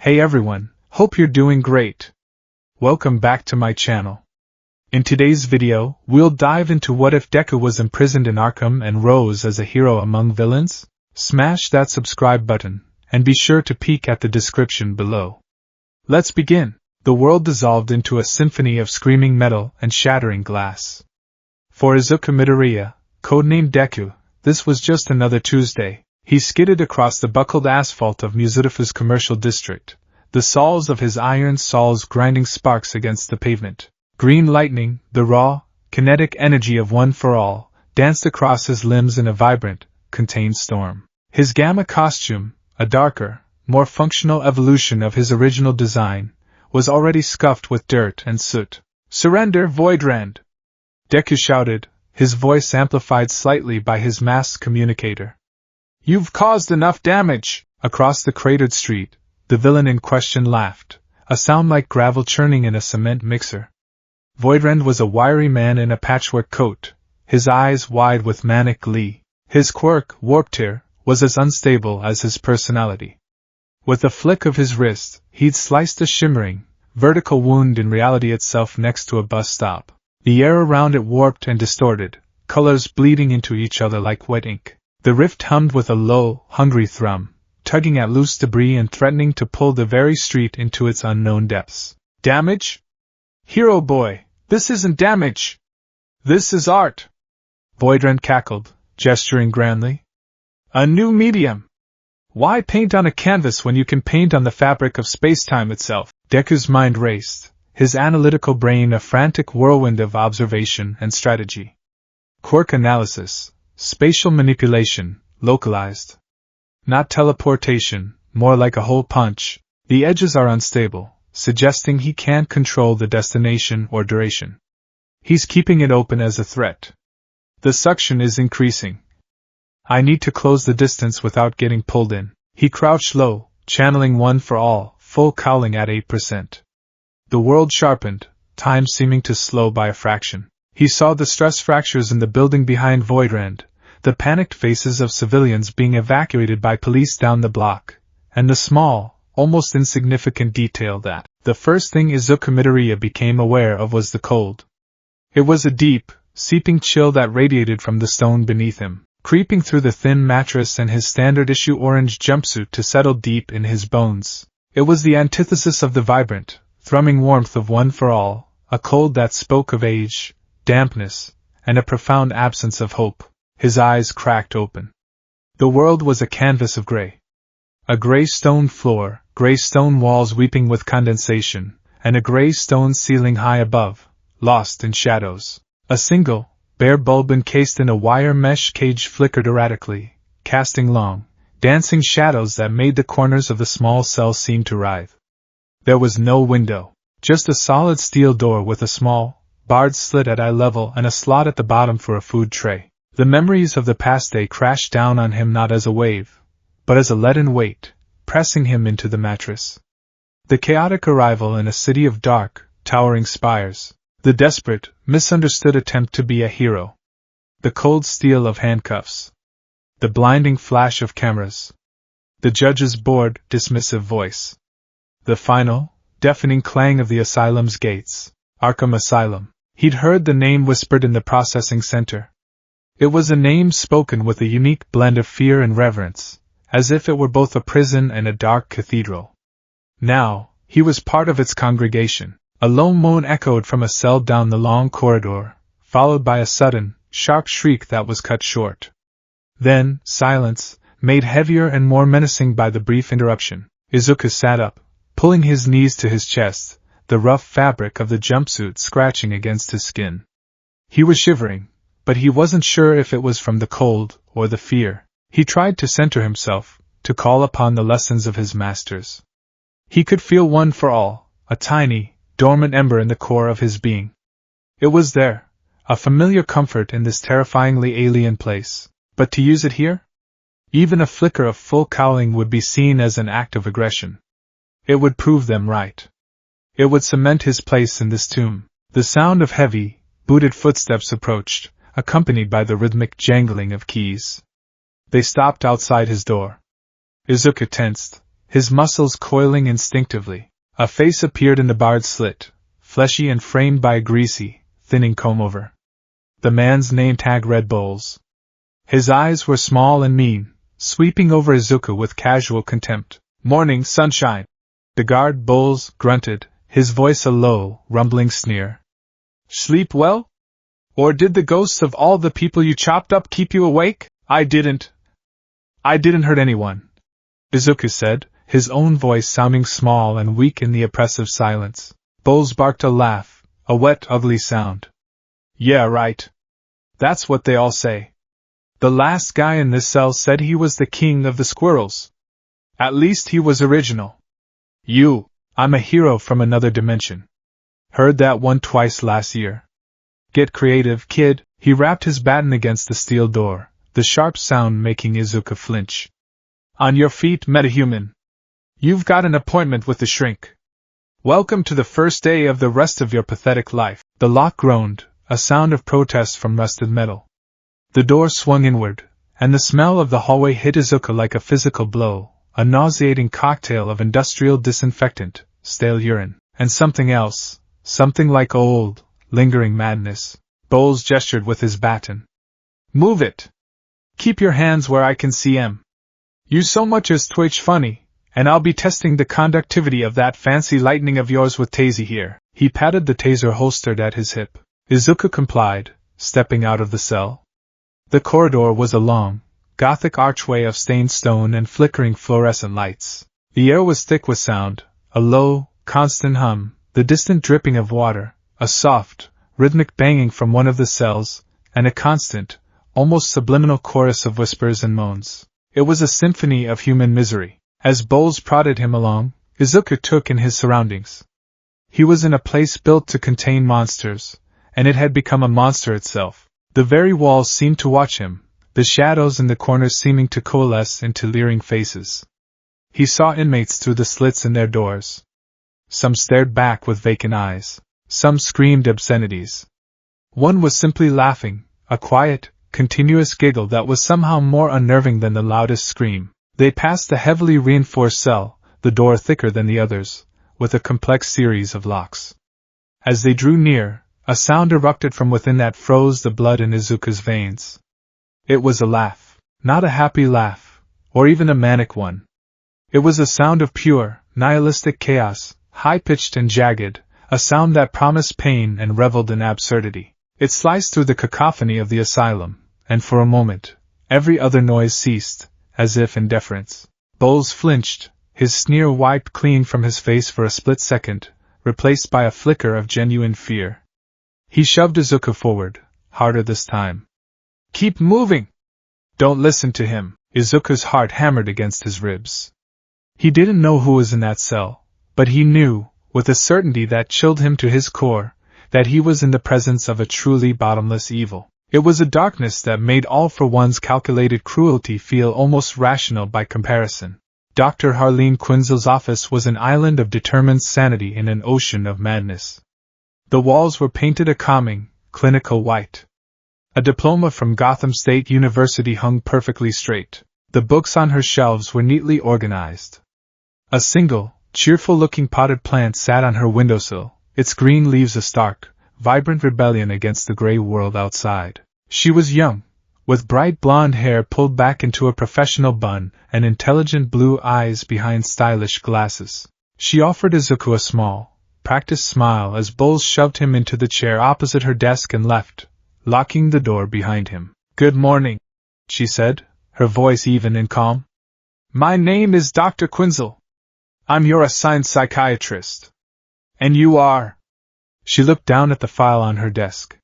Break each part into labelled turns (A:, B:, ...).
A: Hey everyone, hope you're doing great. Welcome back to my channel. In today's video, we'll dive into what if Deku was imprisoned in Arkham and rose as a hero among villains? Smash that subscribe button, and be sure to peek at the description below. Let's begin. The world dissolved into a symphony of screaming metal and shattering glass. For Izuku Midoriya, codenamed Deku, this was just another Tuesday. He skidded across the buckled asphalt of Muzutafu's commercial district, the soles of his iron soles grinding sparks against the pavement. Green lightning, the raw, kinetic energy of One for All, danced across his limbs in a vibrant, contained storm. His gamma costume, a darker, more functional evolution of his original design, was already scuffed with dirt and soot. "Surrender, Voidrand!" Deku shouted, his voice amplified slightly by his masked communicator. "You've caused enough damage!" Across the cratered street, the villain in question laughed, a sound like gravel churning in a cement mixer. Voidrand was a wiry man in a patchwork coat, his eyes wide with manic glee. His quirk, Warp Tear, was as unstable as his personality. With a flick of his wrist, he'd sliced a shimmering, vertical wound in reality itself next to a bus stop. The air around it warped and distorted, colors bleeding into each other like wet ink. The rift hummed with a low, hungry thrum, tugging at loose debris and threatening to pull the very street into its unknown depths. "Damage? Hero boy, this isn't damage! This is art!" Voidrand cackled, gesturing grandly. "A new medium! Why paint on a canvas when you can paint on the fabric of space-time itself?" Deku's mind raced, his analytical brain a frantic whirlwind of observation and strategy. Quirk analysis, spatial manipulation, localized. Not teleportation, more like a hole punch. The edges are unstable, suggesting he can't control the destination or duration. He's keeping it open as a threat. The suction is increasing. I need to close the distance without getting pulled in. He crouched low, channeling One for All, full cowling at 8%. The world sharpened, time seeming to slow by a fraction. He saw the stress fractures in the building behind Voidrand, the panicked faces of civilians being evacuated by police down the block, and the small, almost insignificant detail that the first thing Izuku Midoriya became aware of was the cold. It was a deep, seeping chill that radiated from the stone beneath him, creeping through the thin mattress and his standard-issue orange jumpsuit to settle deep in his bones. It was the antithesis of the vibrant, thrumming warmth of One for All, a cold that spoke of age, dampness, and a profound absence of hope. His eyes cracked open. The world was a canvas of gray. A gray stone floor, gray stone walls weeping with condensation, and a gray stone ceiling high above, lost in shadows. A single, bare bulb encased in a wire mesh cage flickered erratically, casting long, dancing shadows that made the corners of the small cell seem to writhe. There was no window, just a solid steel door with a small, barred slit at eye level and a slot at the bottom for a food tray. The memories of the past day crashed down on him not as a wave, but as a leaden weight, pressing him into the mattress. The chaotic arrival in a city of dark, towering spires. The desperate, misunderstood attempt to be a hero. The cold steel of handcuffs. The blinding flash of cameras. The judge's bored, dismissive voice. The final, deafening clang of the asylum's gates. Arkham Asylum. He'd heard the name whispered in the processing center. It was a name spoken with a unique blend of fear and reverence, as if it were both a prison and a dark cathedral. Now, he was part of its congregation. A low moan echoed from a cell down the long corridor, followed by a sudden, sharp shriek that was cut short. Then, silence, made heavier and more menacing by the brief interruption. Izuku sat up, pulling his knees to his chest, the rough fabric of the jumpsuit scratching against his skin. He was shivering, but he wasn't sure if it was from the cold or the fear. He tried to center himself, to call upon the lessons of his masters. He could feel One for All, a tiny, dormant ember in the core of his being. It was there, a familiar comfort in this terrifyingly alien place, but to use it here? Even a flicker of full cowling would be seen as an act of aggression. It would prove them right. It would cement his place in this tomb. The sound of heavy, booted footsteps approached, accompanied by the rhythmic jangling of keys. They stopped outside his door. Izuku tensed, his muscles coiling instinctively. A face appeared in the barred slit, fleshy and framed by a greasy, thinning comb-over. The man's name tag read Bowles. His eyes were small and mean, sweeping over Izuku with casual contempt. "Morning, sunshine!" The guard, Bowles, grunted, his voice a low, rumbling sneer. "Sleep well? Or did the ghosts of all the people you chopped up keep you awake?" I didn't hurt anyone," Izuku said, his own voice sounding small and weak in the oppressive silence. Bowles barked a laugh, a wet, ugly sound. "Yeah, right. That's what they all say. The last guy in this cell said he was the king of the squirrels. At least he was original. I'm a hero from another dimension. Heard that one twice last year. Get creative, kid." He rapped his baton against the steel door, the sharp sound making Izuku flinch. "On your feet, metahuman. You've got an appointment with the shrink. Welcome to the first day of the rest of your pathetic life." The lock groaned, a sound of protest from rusted metal. The door swung inward, and the smell of the hallway hit Izuku like a physical blow, a nauseating cocktail of industrial disinfectant, stale urine, and something else, something like old, lingering madness. Bowles gestured with his baton. "Move it! Keep your hands where I can see 'em. You so much as twitch funny, and I'll be testing the conductivity of that fancy lightning of yours with Tazy here." He patted the taser holstered at his hip. Izuku complied, stepping out of the cell. The corridor was a long, Gothic archway of stained stone and flickering fluorescent lights. The air was thick with sound, a low, constant hum, the distant dripping of water, a soft, rhythmic banging from one of the cells, and a constant, almost subliminal chorus of whispers and moans. It was a symphony of human misery. As Bowles prodded him along, Izuku took in his surroundings. He was in a place built to contain monsters, and it had become a monster itself. The very walls seemed to watch him, the shadows in the corners seeming to coalesce into leering faces. He saw inmates through the slits in their doors. Some stared back with vacant eyes. Some screamed obscenities. One was simply laughing, a quiet, continuous giggle that was somehow more unnerving than the loudest scream. They passed the heavily reinforced cell, the door thicker than the others, with a complex series of locks. As they drew near, a sound erupted from within that froze the blood in Izuku's veins. It was a laugh, not a happy laugh, or even a manic one. It was a sound of pure, nihilistic chaos, high-pitched and jagged, a sound that promised pain and reveled in absurdity. It sliced through the cacophony of the asylum, and for a moment, every other noise ceased, as if in deference. Bowles flinched, his sneer wiped clean from his face for a split second, replaced by a flicker of genuine fear. He shoved Izuku forward, harder this time. "Keep moving! Don't listen to him." Izuku's heart hammered against his ribs. He didn't know who was in that cell, but he knew, with a certainty that chilled him to his core, that he was in the presence of a truly bottomless evil. It was a darkness that made all for one's calculated cruelty feel almost rational by comparison. Dr. Harleen Quinzel's office was an island of determined sanity in an ocean of madness. The walls were painted a calming, clinical white. A diploma from Gotham State University hung perfectly straight. The books on her shelves were neatly organized. A single, cheerful-looking potted plant sat on her windowsill, its green leaves a stark, vibrant rebellion against the gray world outside. She was young, with bright blonde hair pulled back into a professional bun and intelligent blue eyes behind stylish glasses. She offered Izuku a small, practiced smile as Bowles shoved him into the chair opposite her desk and left, locking the door behind him. "Good morning," she said, her voice even and calm. "My name is Dr. Quinzel. I'm your assigned psychiatrist. And you are?" She looked down at the file on her desk.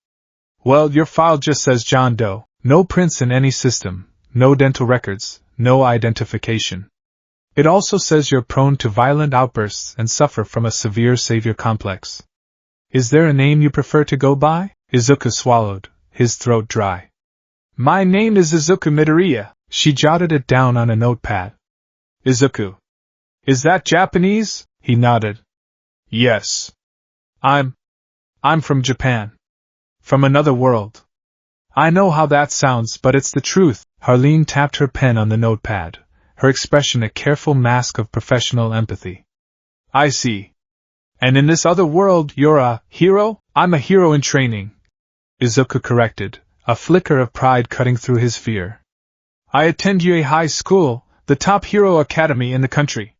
A: "Well, your file just says John Doe. No prints in any system, no dental records, no identification. It also says you're prone to violent outbursts and suffer from a severe savior complex. Is there a name you prefer to go by?" Izuku swallowed, his throat dry. "My name is Izuku Midoriya." She jotted it down on a notepad. "Izuku. Is that Japanese?" He nodded. "Yes. I'm from Japan. From another world." "I know how that sounds, but it's the truth." Harleen tapped her pen on the notepad, her expression a careful mask of professional empathy. I see. And in this other world, you're a hero? I'm a hero in training, Izuku corrected, a flicker of pride cutting through his fear. I attend UA High School, the top hero academy in the country.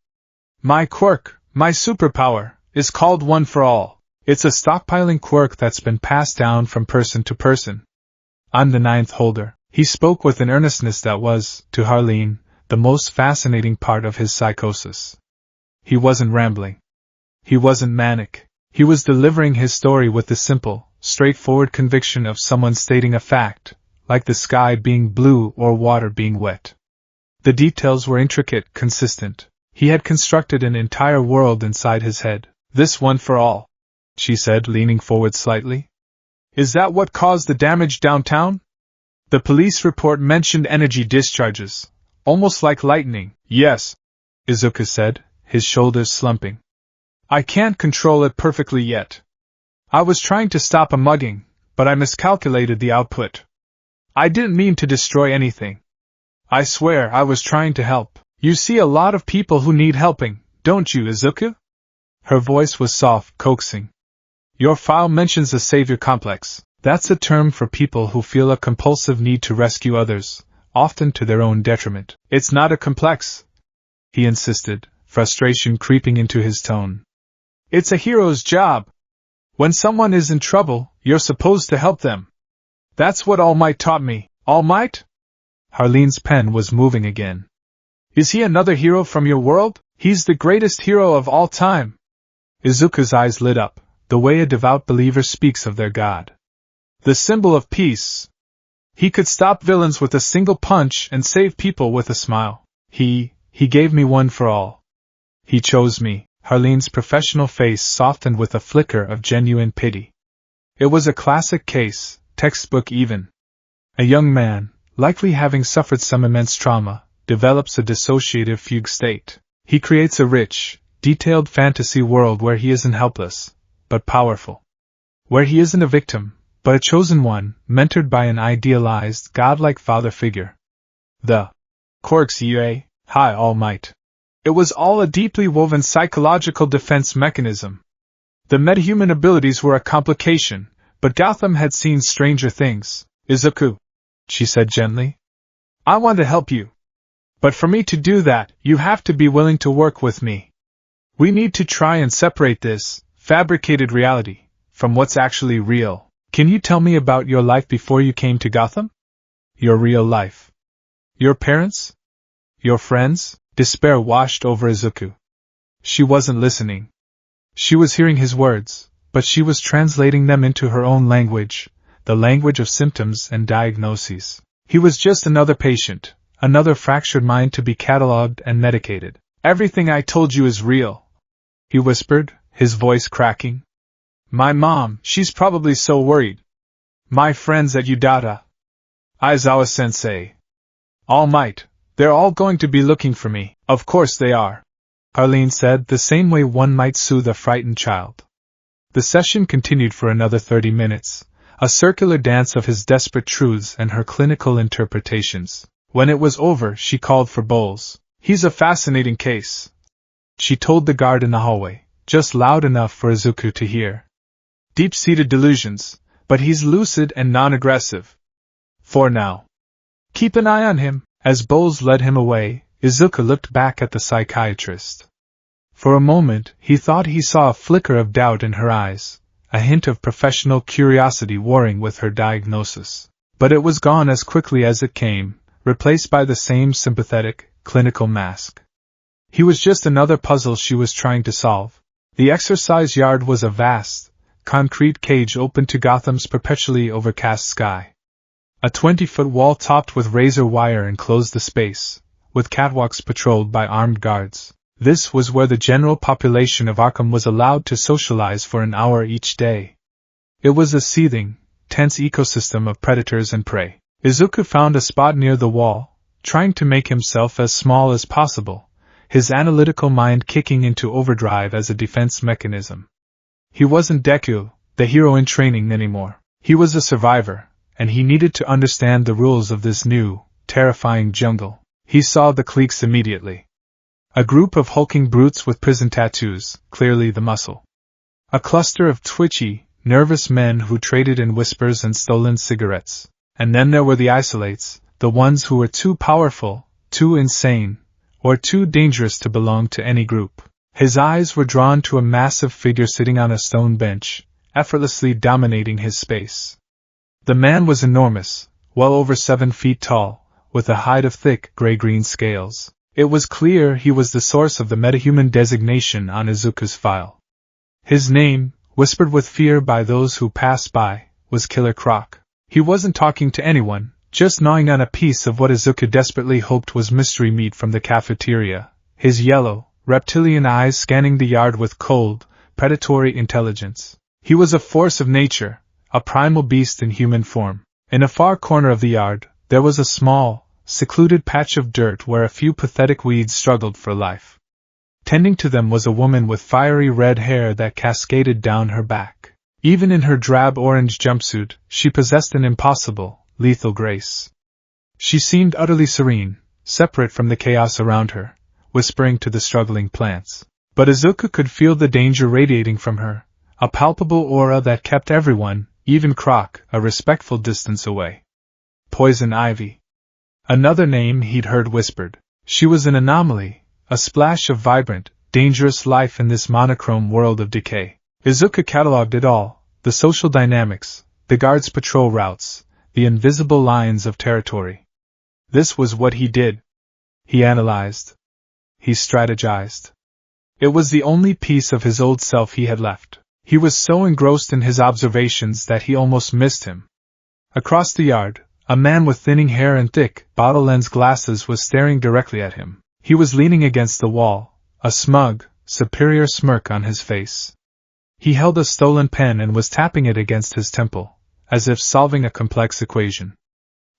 A: My quirk, my superpower, is called One for All. It's a stockpiling quirk that's been passed down from person to person. I'm the 9th holder. He spoke with an earnestness that was, to Harleen, the most fascinating part of his psychosis. He wasn't rambling. He wasn't manic. He was delivering his story with the simple, straightforward conviction of someone stating a fact, like the sky being blue or water being wet. The details were intricate, consistent. He had constructed an entire world inside his head. This One for All, she said, leaning forward slightly. Is that what caused the damage downtown? The police report mentioned energy discharges, almost like lightning. Yes, Izuku said, his shoulders slumping. I can't control it perfectly yet. I was trying to stop a mugging, but I miscalculated the output. I didn't mean to destroy anything. I swear I was trying to help. You see a lot of people who need helping, don't you, Izuku? Her voice was soft, coaxing. Your file mentions a savior complex. That's a term for people who feel a compulsive need to rescue others, often to their own detriment. It's not a complex, he insisted, frustration creeping into his tone. It's a hero's job. When someone is in trouble, you're supposed to help them. That's what All Might taught me. All Might? Harleen's pen was moving again. Is he another hero from your world? He's the greatest hero of all time. Izuku's eyes lit up, the way a devout believer speaks of their god. The symbol of peace. He could stop villains with a single punch and save people with a smile. He gave me One for All. He chose me. Harleen's professional face softened with a flicker of genuine pity. It was a classic case, textbook even. A young man, likely having suffered some immense trauma, develops a dissociative fugue state. He creates a rich, detailed fantasy world where he isn't helpless, but powerful. Where he isn't a victim, but a chosen one, mentored by an idealized, godlike father figure. The quirks UA High All Might. It was all a deeply woven psychological defense mechanism. The metahuman abilities were a complication, but Gotham had seen stranger things. Izuku, she said gently. I want to help you. But for me to do that, you have to be willing to work with me. We need to try and separate this fabricated reality from what's actually real. Can you tell me about your life before you came to Gotham? Your real life. Your parents? Your friends? Despair washed over Izuku. She wasn't listening. She was hearing his words, but she was translating them into her own language, the language of symptoms and diagnoses. He was just another patient, another fractured mind to be catalogued and medicated. Everything I told you is real, he whispered, his voice cracking. My mom, she's probably so worried. My friends at Udata. Aizawa-sensei. All Might, they're all going to be looking for me. Of course they are, Harleen said, the same way one might soothe a frightened child. The session continued for another 30 minutes, a circular dance of his desperate truths and her clinical interpretations. When it was over, she called for Bowles. He's a fascinating case, she told the guard in the hallway, just loud enough for Izuku to hear. Deep-seated delusions, but he's lucid and non-aggressive. For now. Keep an eye on him. As Bowles led him away, Izuku looked back at the psychiatrist. For a moment, he thought he saw a flicker of doubt in her eyes, a hint of professional curiosity warring with her diagnosis. But it was gone as quickly as it came, replaced by the same sympathetic, clinical mask. He was just another puzzle she was trying to solve. The exercise yard was a vast, concrete cage open to Gotham's perpetually overcast sky. A 20-foot wall topped with razor wire enclosed the space, with catwalks patrolled by armed guards. This was where the general population of Arkham was allowed to socialize for an hour each day. It was a seething, tense ecosystem of predators and prey. Izuku found a spot near the wall, trying to make himself as small as possible, his analytical mind kicking into overdrive as a defense mechanism. He wasn't Deku, the hero in training anymore. He was a survivor, and he needed to understand the rules of this new, terrifying jungle. He saw the cliques immediately. A group of hulking brutes with prison tattoos, clearly the muscle. A cluster of twitchy, nervous men who traded in whispers and stolen cigarettes. And then there were the isolates, the ones who were too powerful, too insane, or too dangerous to belong to any group. His eyes were drawn to a massive figure sitting on a stone bench, effortlessly dominating his space. The man was enormous, well over 7 feet tall, with a hide of thick gray-green scales. It was clear he was the source of the metahuman designation on Izuku's file. His name, whispered with fear by those who passed by, was Killer Croc. He wasn't talking to anyone, just gnawing on a piece of what Izuku desperately hoped was mystery meat from the cafeteria, his yellow, reptilian eyes scanning the yard with cold, predatory intelligence. He was a force of nature, a primal beast in human form. In a far corner of the yard, there was a small, secluded patch of dirt where a few pathetic weeds struggled for life. Tending to them was a woman with fiery red hair that cascaded down her back. Even in her drab orange jumpsuit, she possessed an impossible, lethal grace. She seemed utterly serene, separate from the chaos around her, whispering to the struggling plants. But Izuku could feel the danger radiating from her, a palpable aura that kept everyone, even Croc, a respectful distance away. Poison Ivy. Another name he'd heard whispered. She was an anomaly, a splash of vibrant, dangerous life in this monochrome world of decay. Izuku catalogued it all, the social dynamics, the guards' patrol routes, the invisible lines of territory. This was what he did. He analyzed. He strategized. It was the only piece of his old self he had left. He was so engrossed in his observations that he almost missed him. Across the yard, a man with thinning hair and thick, bottle-lens glasses was staring directly at him. He was leaning against the wall, a smug, superior smirk on his face. He held a stolen pen and was tapping it against his temple, as if solving a complex equation.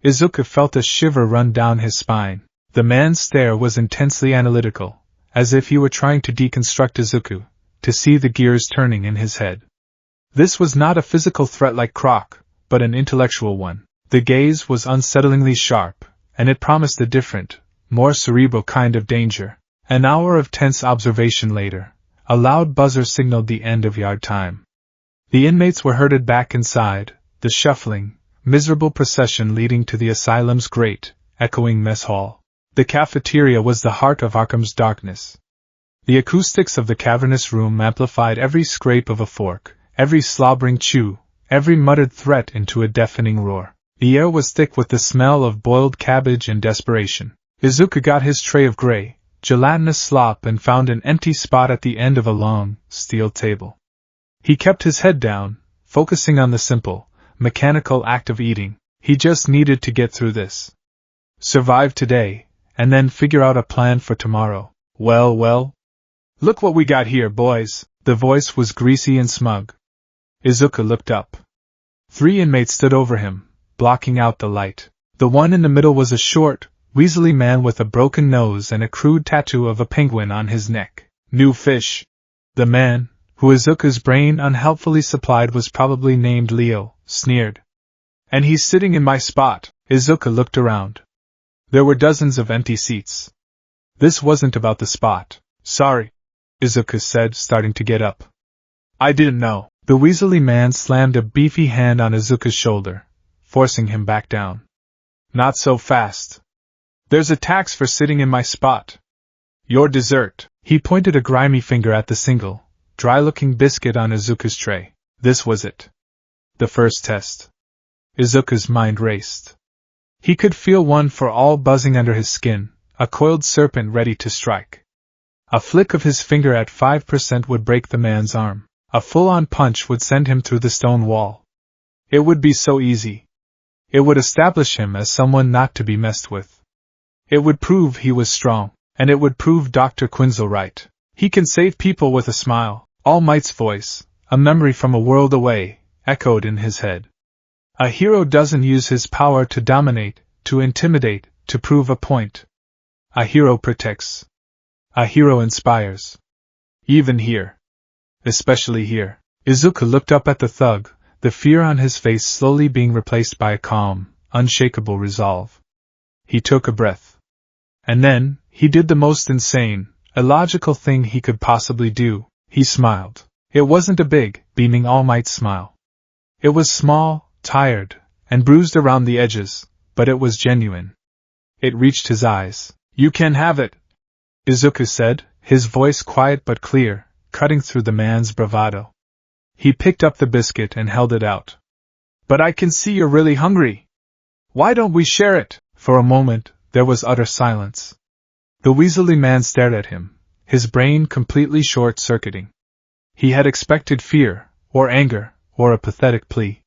A: Izuku felt a shiver run down his spine. The man's stare was intensely analytical, as if he were trying to deconstruct Izuku, to see the gears turning in his head. This was not a physical threat like Croc, but an intellectual one. The gaze was unsettlingly sharp, and it promised a different, more cerebral kind of danger. An hour of tense observation later, a loud buzzer signaled the end of yard time. The inmates were herded back inside, the shuffling, miserable procession leading to the asylum's great, echoing mess hall. The cafeteria was the heart of Arkham's darkness. The acoustics of the cavernous room amplified every scrape of a fork, every slobbering chew, every muttered threat into a deafening roar. The air was thick with the smell of boiled cabbage and desperation. Izuku got his tray of gray, gelatinous slop and found an empty spot at the end of a long, steel table. He kept his head down, focusing on the simple, mechanical act of eating. He just needed to get through this. Survive today, and then figure out a plan for tomorrow. Well. Look what we got here, boys. The voice was greasy and smug. Izuku looked up. 3 inmates stood over him, blocking out the light. The one in the middle was a short, weaselly man with a broken nose and a crude tattoo of a penguin on his neck. New fish. The man, who Izuku's brain unhelpfully supplied was probably named Leo, sneered. And he's sitting in my spot. Izuku looked around. There were dozens of empty seats. This wasn't about the spot. Sorry, Izuku said, starting to get up. I didn't know. The weaselly man slammed a beefy hand on Izuku's shoulder, forcing him back down. Not so fast. There's a tax for sitting in my spot. Your dessert. He pointed a grimy finger at the single, dry-looking biscuit on Izuku's tray. This was it. The first test. Izuku's mind raced. He could feel one for all buzzing under his skin, a coiled serpent ready to strike. A flick of his finger at 5% would break the man's arm. A full-on punch would send him through the stone wall. It would be so easy. It would establish him as someone not to be messed with. It would prove he was strong, and it would prove Dr. Quinzel right. He can save people with a smile. All Might's voice, a memory from a world away, echoed in his head. A hero doesn't use his power to dominate, to intimidate, to prove a point. A hero protects. A hero inspires. Even here. Especially here. Izuku looked up at the thug, the fear on his face slowly being replaced by a calm, unshakable resolve. He took a breath. And then, he did the most insane, illogical thing he could possibly do. He smiled. It wasn't a big, beaming All Might smile. It was small, tired, and bruised around the edges, but it was genuine. It reached his eyes. "You can have it," Izuku said, his voice quiet but clear, cutting through the man's bravado. He picked up the biscuit and held it out. "But I can see you're really hungry. Why don't we share it?" For a moment, there was utter silence. The weaselly man stared at him, his brain completely short-circuiting. He had expected fear, or anger, or a pathetic plea.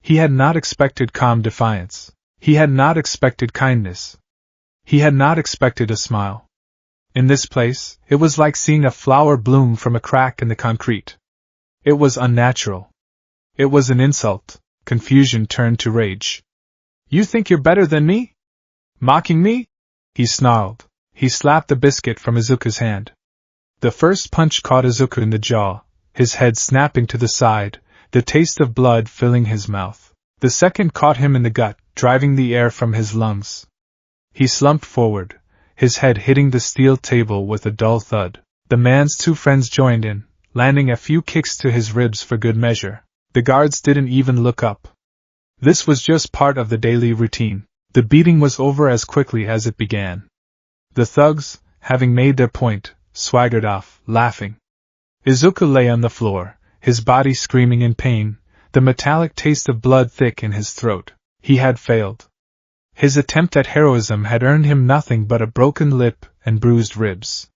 A: He had not expected calm defiance. He had not expected kindness. He had not expected a smile. In this place, it was like seeing a flower bloom from a crack in the concrete. It was unnatural. It was an insult. Confusion turned to rage. "You think you're better than me? Mocking me?" he snarled. He slapped the biscuit from Izuku's hand. The first punch caught Izuku in the jaw, his head snapping to the side, the taste of blood filling his mouth. The second caught him in the gut, driving the air from his lungs. He slumped forward, his head hitting the steel table with a dull thud. The man's two friends joined in, landing a few kicks to his ribs for good measure. The guards didn't even look up. This was just part of the daily routine. The beating was over as quickly as it began. The thugs, having made their point, swaggered off, laughing. Izuku lay on the floor, his body screaming in pain, the metallic taste of blood thick in his throat. He had failed. His attempt at heroism had earned him nothing but a broken lip and bruised ribs.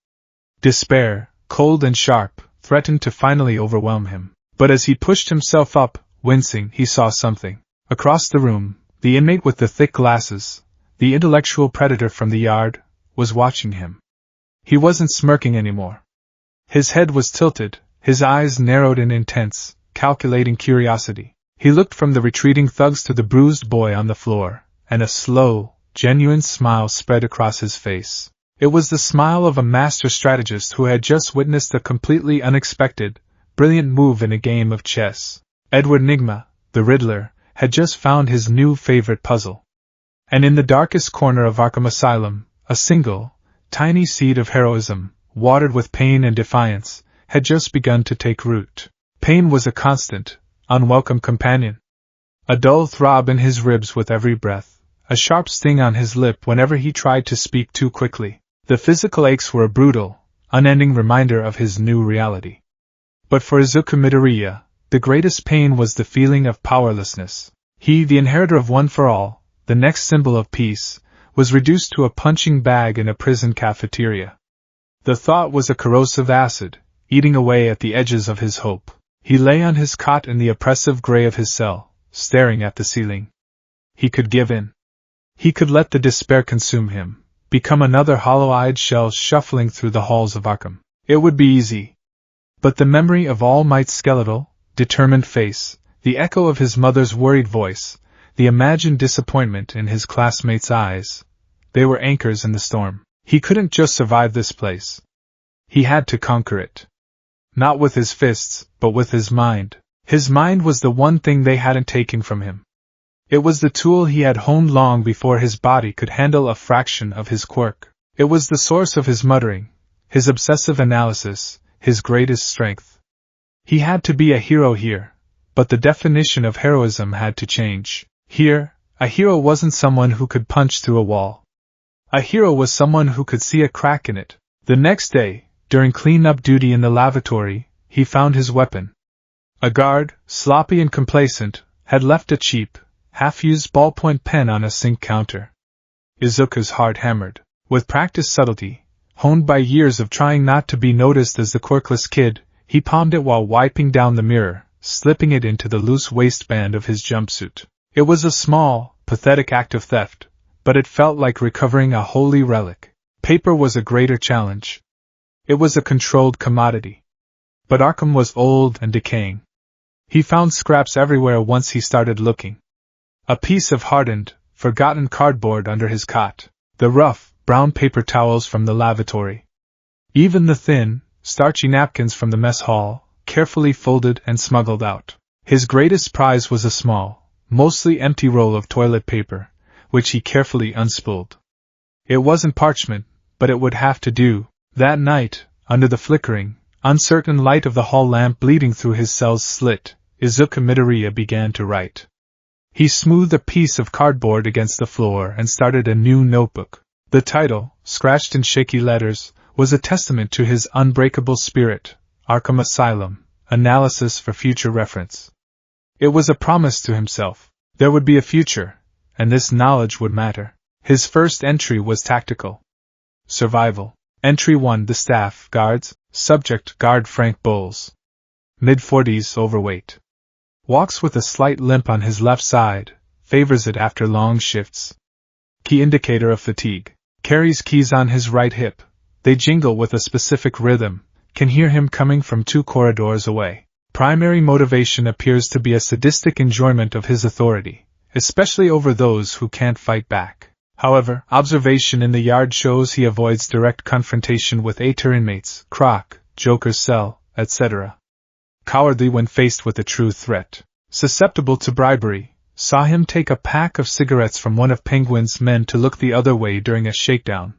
A: Despair, cold and sharp, threatened to finally overwhelm him. But as he pushed himself up, wincing, he saw something. Across the room, the inmate with the thick glasses, the intellectual predator from the yard, was watching him. He wasn't smirking anymore. His head was tilted, his eyes narrowed in intense, calculating curiosity. He looked from the retreating thugs to the bruised boy on the floor, and a slow, genuine smile spread across his face. It was the smile of a master strategist who had just witnessed a completely unexpected, brilliant move in a game of chess. Edward Nygma, the Riddler, had just found his new favorite puzzle. And in the darkest corner of Arkham Asylum, a single, tiny seed of heroism, watered with pain and defiance, had just begun to take root. Pain was a constant, unwelcome companion. A dull throb in his ribs with every breath, a sharp sting on his lip whenever he tried to speak too quickly. The physical aches were a brutal, unending reminder of his new reality. But for Izuku Midoriya, the greatest pain was the feeling of powerlessness. He, the inheritor of One for All, the next symbol of peace, was reduced to a punching bag in a prison cafeteria. The thought was a corrosive acid, eating away at the edges of his hope. He lay on his cot in the oppressive gray of his cell, staring at the ceiling. He could give in. He could let the despair consume him, become another hollow-eyed shell shuffling through the halls of Arkham. It would be easy. But the memory of All Might's skeletal, determined face, the echo of his mother's worried voice, the imagined disappointment in his classmates' eyes, they were anchors in the storm. He couldn't just survive this place. He had to conquer it. Not with his fists, but with his mind. His mind was the one thing they hadn't taken from him. It was the tool he had honed long before his body could handle a fraction of his quirk. It was the source of his muttering, his obsessive analysis, his greatest strength. He had to be a hero here, but the definition of heroism had to change. Here, a hero wasn't someone who could punch through a wall. A hero was someone who could see a crack in it. The next day, during clean-up duty in the lavatory, he found his weapon. A guard, sloppy and complacent, had left a cheap, half-used ballpoint pen on a sink counter. Izuku's heart hammered. With practiced subtlety, honed by years of trying not to be noticed as the quirkless kid, he palmed it while wiping down the mirror, slipping it into the loose waistband of his jumpsuit. It was a small, pathetic act of theft, but it felt like recovering a holy relic. Paper was a greater challenge. It was a controlled commodity. But Arkham was old and decaying. He found scraps everywhere once he started looking. A piece of hardened, forgotten cardboard under his cot. The rough, brown paper towels from the lavatory. Even the thin, starchy napkins from the mess hall, carefully folded and smuggled out. His greatest prize was a small, mostly empty roll of toilet paper, which he carefully unspooled. It wasn't parchment, but it would have to do. That night, under the flickering, uncertain light of the hall lamp bleeding through his cell's slit, Izuka Midoriya began to write. He smoothed a piece of cardboard against the floor and started a new notebook. The title, scratched in shaky letters, was a testament to his unbreakable spirit, Arkham Asylum, analysis for future reference. It was a promise to himself. There would be a future, and this knowledge would matter. His first entry was tactical. Survival. Entry 1. The staff, guards, subject, guard Frank Bowles. Mid-40s, overweight. Walks with a slight limp on his left side, favors it after long shifts. Key indicator of fatigue. Carries keys on his right hip. They jingle with a specific rhythm, can hear him coming from 2 corridors away. Primary motivation appears to be a sadistic enjoyment of his authority, especially over those who can't fight back. However, observation in the yard shows he avoids direct confrontation with Ater inmates, Croc, Joker's cell, etc. Cowardly when faced with a true threat. Susceptible to bribery. Saw him take a pack of cigarettes from one of Penguin's men to look the other way during a shakedown.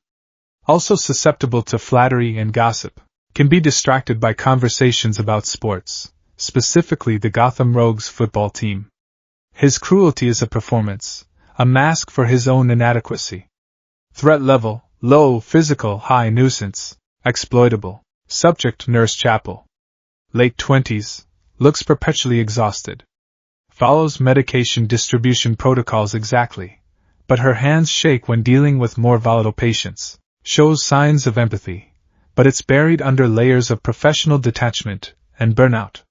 A: Also susceptible to flattery and gossip. Can be distracted by conversations about sports, specifically the Gotham Rogues football team. His cruelty is a performance, a mask for his own inadequacy. Threat level, low, physical, high nuisance, exploitable. Subject, Nurse Chapel. Late 20s, looks perpetually exhausted. Follows medication distribution protocols exactly, but her hands shake when dealing with more volatile patients. Shows signs of empathy, but it's buried under layers of professional detachment and burnout.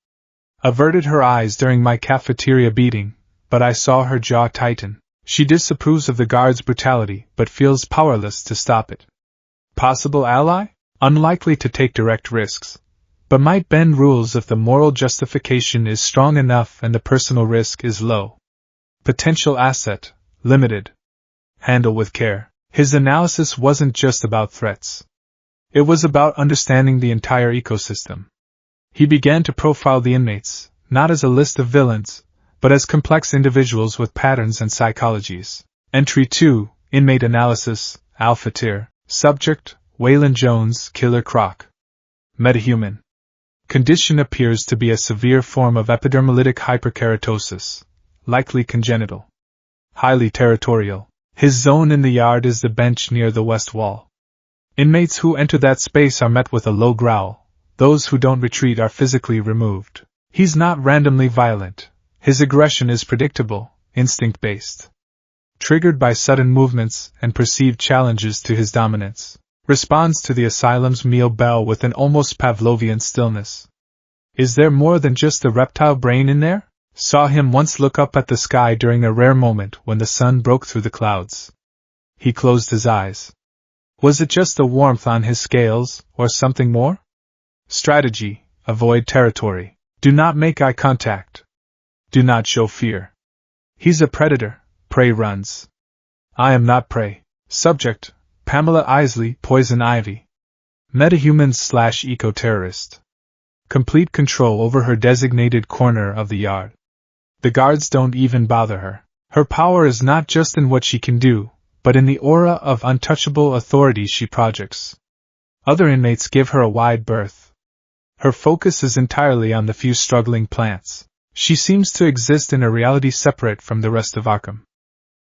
A: Averted her eyes during my cafeteria beating, but I saw her jaw tighten. She disapproves of the guard's brutality, but feels powerless to stop it. Possible ally? Unlikely to take direct risks, but might bend rules if the moral justification is strong enough and the personal risk is low. Potential asset, limited. Handle with care. His analysis wasn't just about threats. It was about understanding the entire ecosystem. He began to profile the inmates, not as a list of villains, but as complex individuals with patterns and psychologies. Entry 2, Inmate Analysis, Alpha Tier. Subject, Waylon Jones, Killer Croc. Metahuman. Condition appears to be a severe form of epidermolytic hyperkeratosis, likely congenital. Highly territorial. His zone in the yard is the bench near the west wall. Inmates who enter that space are met with a low growl. Those who don't retreat are physically removed. He's not randomly violent. His aggression is predictable, instinct-based. Triggered by sudden movements and perceived challenges to his dominance. Responds to the asylum's meal bell with an almost Pavlovian stillness. Is there more than just the reptile brain in there? Saw him once look up at the sky during a rare moment when the sun broke through the clouds. He closed his eyes. Was it just the warmth on his scales, or something more? Strategy: avoid territory. Do not make eye contact. Do not show fear. He's a predator. Prey runs. I am not prey. Subject: Pamela Isley, Poison Ivy. Metahuman/eco-terrorist. Complete control over her designated corner of the yard. The guards don't even bother her. Her power is not just in what she can do, but in the aura of untouchable authority she projects. Other inmates give her a wide berth. Her focus is entirely on the few struggling plants. She seems to exist in a reality separate from the rest of Arkham.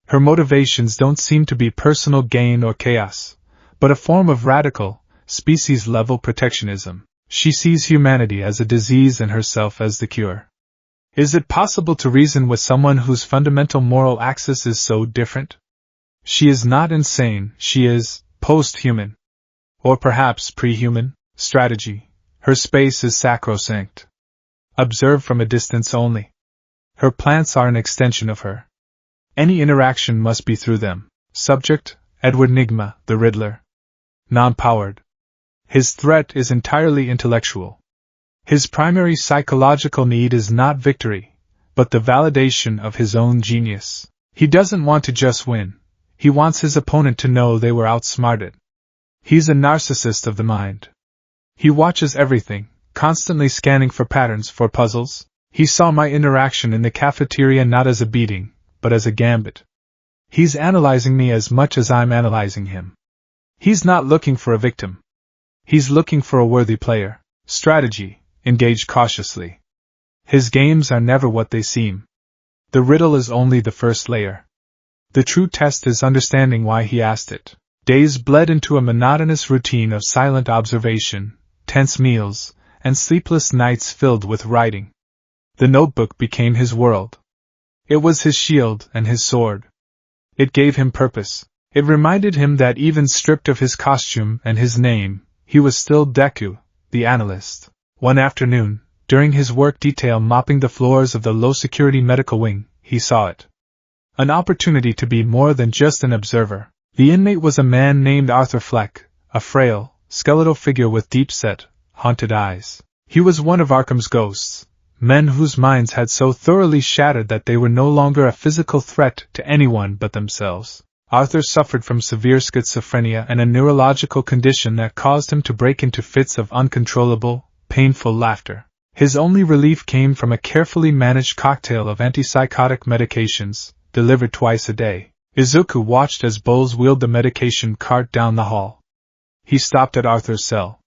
A: Her motivations don't seem to be personal gain or chaos, but a form of radical, species-level protectionism. She sees humanity as a disease and herself as the cure. Is it possible to reason with someone whose fundamental moral axis is so different? She is not insane, she is post-human. Or perhaps pre-human. Strategy. Her space is sacrosanct. Observe from a distance only. Her plants are an extension of her. Any interaction must be through them. Subject: Edward Nygma, the Riddler. Non-powered. His threat is entirely intellectual. His primary psychological need is not victory, but the validation of his own genius. He doesn't want to just win. He wants his opponent to know they were outsmarted. He's a narcissist of the mind. He watches everything, constantly scanning for patterns, for puzzles. He saw my interaction in the cafeteria not as a beating, but as a gambit. He's analyzing me as much as I'm analyzing him. He's not looking for a victim. He's looking for a worthy player. Strategy, engage cautiously. His games are never what they seem. The riddle is only the first layer. The true test is understanding why he asked it. Days bled into a monotonous routine of silent observation, tense meals, and sleepless nights filled with writing. The notebook became his world. It was his shield and his sword. It gave him purpose. It reminded him that even stripped of his costume and his name, he was still Deku, the analyst. One afternoon, during his work detail mopping the floors of the low-security medical wing, he saw it. An opportunity to be more than just an observer. The inmate was a man named Arthur Fleck, a frail, skeletal figure with deep-set, haunted eyes. He was one of Arkham's ghosts, men whose minds had so thoroughly shattered that they were no longer a physical threat to anyone but themselves. Arthur suffered from severe schizophrenia and a neurological condition that caused him to break into fits of uncontrollable, painful laughter. His only relief came from a carefully managed cocktail of antipsychotic medications, delivered twice a day. Izuku watched as Bowles wheeled the medication cart down the hall. He stopped at Arthur's cell.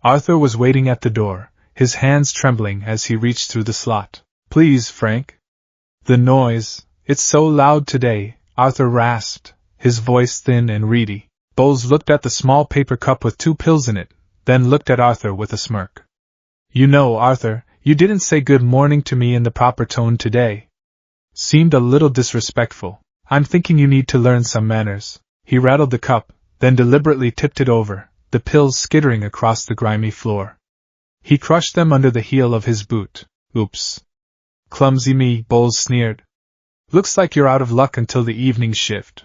A: Arthur was waiting at the door, his hands trembling as he reached through the slot. "Please, Frank." "The noise, it's so loud today," Arthur rasped, his voice thin and reedy. Bowles looked at the small paper cup with 2 pills in it, then looked at Arthur with a smirk. "You know, Arthur, you didn't say good morning to me in the proper tone today. Seemed a little disrespectful. I'm thinking you need to learn some manners." He rattled the cup, then deliberately tipped it over, the pills skittering across the grimy floor. He crushed them under the heel of his boot. "Oops. Clumsy me," Bowles sneered. "Looks like you're out of luck until the evening shift.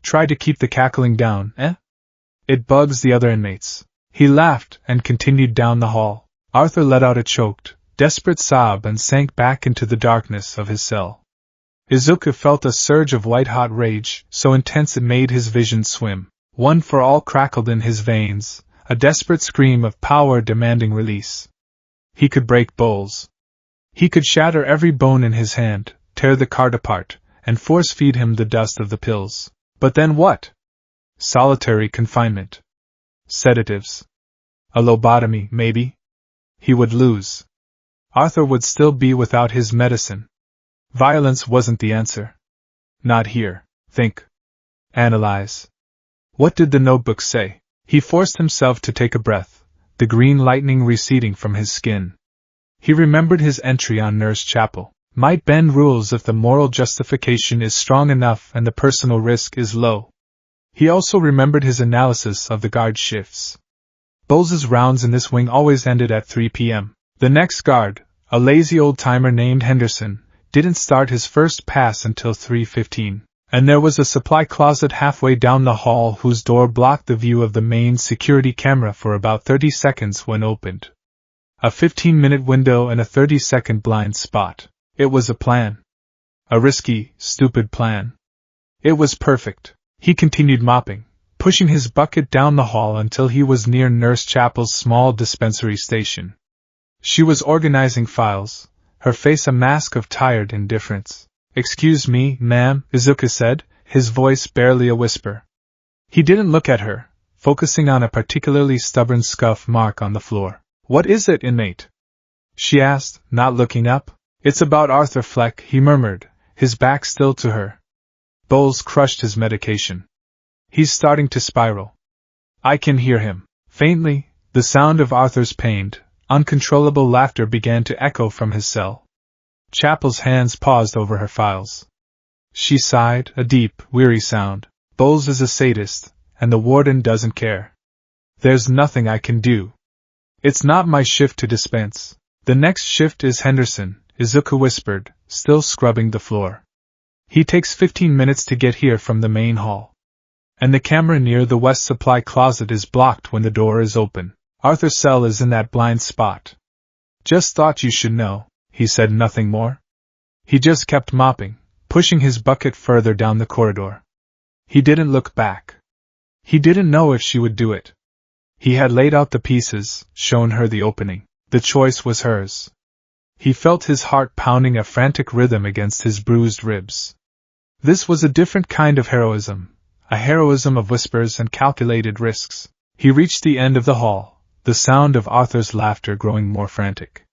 A: Try to keep the cackling down, eh? It bugs the other inmates." He laughed and continued down the hall. Arthur let out a choked, desperate sob and sank back into the darkness of his cell. Izuku felt a surge of white-hot rage, so intense it made his vision swim. One for all crackled in his veins, a desperate scream of power demanding release. He could break Bowles. He could shatter every bone in his hand, tear the cart apart, and force-feed him the dust of the pills. But then what? Solitary confinement. Sedatives. A lobotomy, maybe? He would lose. Arthur would still be without his medicine. Violence wasn't the answer. Not here. Think. Analyze. What did the notebook say? He forced himself to take a breath, the green lightning receding from his skin. He remembered his entry on Nurse Chapel. Might bend rules if the moral justification is strong enough and the personal risk is low. He also remembered his analysis of the guard shifts. Bowles's rounds in this wing always ended at 3 p.m. The next guard, a lazy old-timer named Henderson, didn't start his first pass until 3:15, and there was a supply closet halfway down the hall whose door blocked the view of the main security camera for about 30 seconds when opened. A 15-minute window and a 30-second blind spot. It was a plan. A risky, stupid plan. It was perfect. He continued mopping, pushing his bucket down the hall until he was near Nurse Chapel's small dispensary station. She was organizing files, her face a mask of tired indifference. "Excuse me, ma'am," Izuku said, his voice barely a whisper. He didn't look at her, focusing on a particularly stubborn scuff mark on the floor. "What is it, inmate?" she asked, not looking up. "It's about Arthur Fleck," he murmured, his back still to her. Bowles crushed his medication. "He's starting to spiral. I can hear him." Faintly, the sound of Arthur's pained, uncontrollable laughter began to echo from his cell. Chapel's hands paused over her files. She sighed, a deep, weary sound. "Bowles is a sadist, and the warden doesn't care. There's nothing I can do. It's not my shift to dispense. The next shift is Henderson," Izuku whispered, still scrubbing the floor. "He takes 15 minutes to get here from the main hall. And the camera near the west supply closet is blocked when the door is open. Arthur's cell is in that blind spot. Just thought you should know." He said nothing more. He just kept mopping, pushing his bucket further down the corridor. He didn't look back. He didn't know if she would do it. He had laid out the pieces, shown her the opening. The choice was hers. He felt his heart pounding a frantic rhythm against his bruised ribs. This was a different kind of heroism, a heroism of whispers and calculated risks. He reached the end of the hall, the sound of Arthur's laughter growing more frantic.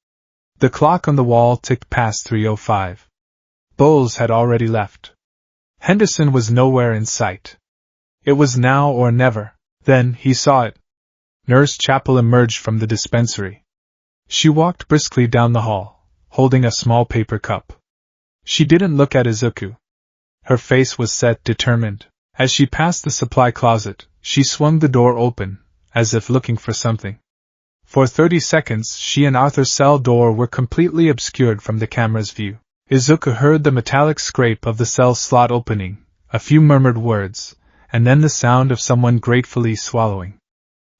A: The clock on the wall ticked past 3:05. Bowles had already left. Henderson was nowhere in sight. It was now or never. Then he saw it. Nurse Chapel emerged from the dispensary. She walked briskly down the hall, holding a small paper cup. She didn't look at Izuku. Her face was set, determined. As she passed the supply closet, she swung the door open, as if looking for something. For 30 seconds she and Arthur's cell door were completely obscured from the camera's view. Izuku heard the metallic scrape of the cell slot opening, a few murmured words, and then the sound of someone gratefully swallowing.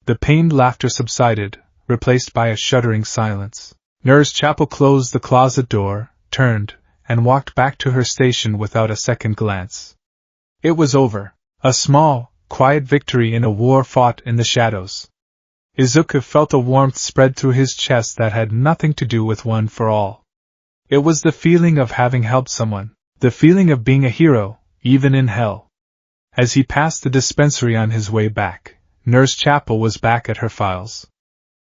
A: The pained laughter subsided, replaced by a shuddering silence. Nurse Chapel closed the closet door, turned, and walked back to her station without a second glance. It was over. A small, quiet victory in a war fought in the shadows. Izuku felt a warmth spread through his chest that had nothing to do with One for All. It was the feeling of having helped someone, the feeling of being a hero, even in hell. As he passed the dispensary on his way back, Nurse Chapel was back at her files.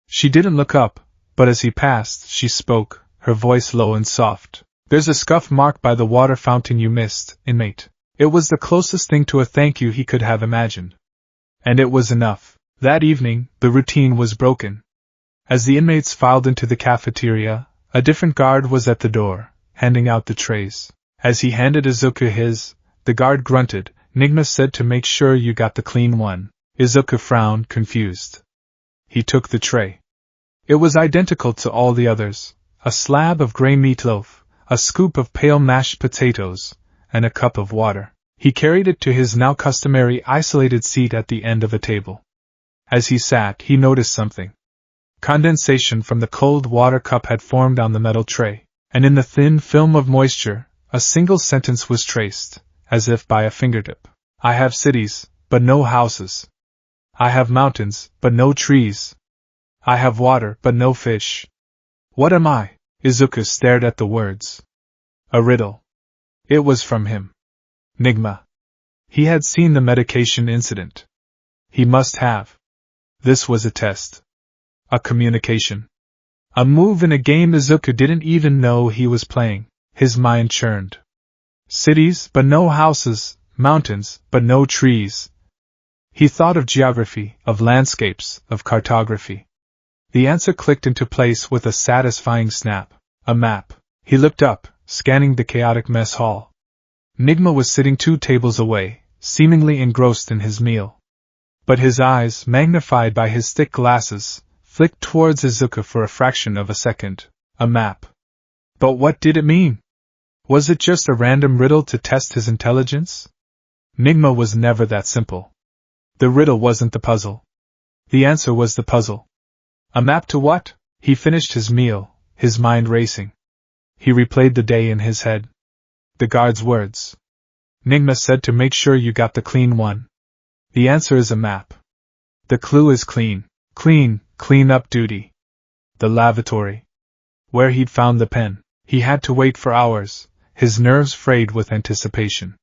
A: She didn't look up, but as he passed, she spoke, her voice low and soft. "There's a scuff mark by the water fountain you missed, inmate." It was the closest thing to a thank you he could have imagined. And it was enough. That evening, the routine was broken. As the inmates filed into the cafeteria, a different guard was at the door, handing out the trays. As he handed Izuku his, the guard grunted. "Nigma said to make sure you got the clean one." Izuku frowned, confused. He took the tray. It was identical to all the others, a slab of gray meatloaf, a scoop of pale mashed potatoes, and a cup of water. He carried it to his now customary isolated seat at the end of a table. As he sat, he noticed something. Condensation from the cold water cup had formed on the metal tray, and in the thin film of moisture, a single sentence was traced, as if by a fingertip. "I have cities, but no houses. I have mountains, but no trees. I have water, but no fish. What am I?" Izuku stared at the words. A riddle. It was from him. Nigma. He had seen the medication incident. He must have. This was a test. A communication. A move in a game Izuku didn't even know he was playing. His mind churned. Cities, but no houses, mountains, but no trees. He thought of geography, of landscapes, of cartography. The answer clicked into place with a satisfying snap. A map. He looked up, scanning the chaotic mess hall. Nigma was sitting 2 tables away, seemingly engrossed in his meal. But his eyes, magnified by his thick glasses, flicked towards Izuku for a fraction of a second. A map. But what did it mean? Was it just a random riddle to test his intelligence? Nigma was never that simple. The riddle wasn't the puzzle. The answer was the puzzle. A map to what? He finished his meal, his mind racing. He replayed the day in his head. The guard's words. Nigma said to make sure you got the clean one. The answer is a map. The clue is clean. Clean up duty. The lavatory. Where he'd found the pen. He had to wait for hours, his nerves frayed with anticipation.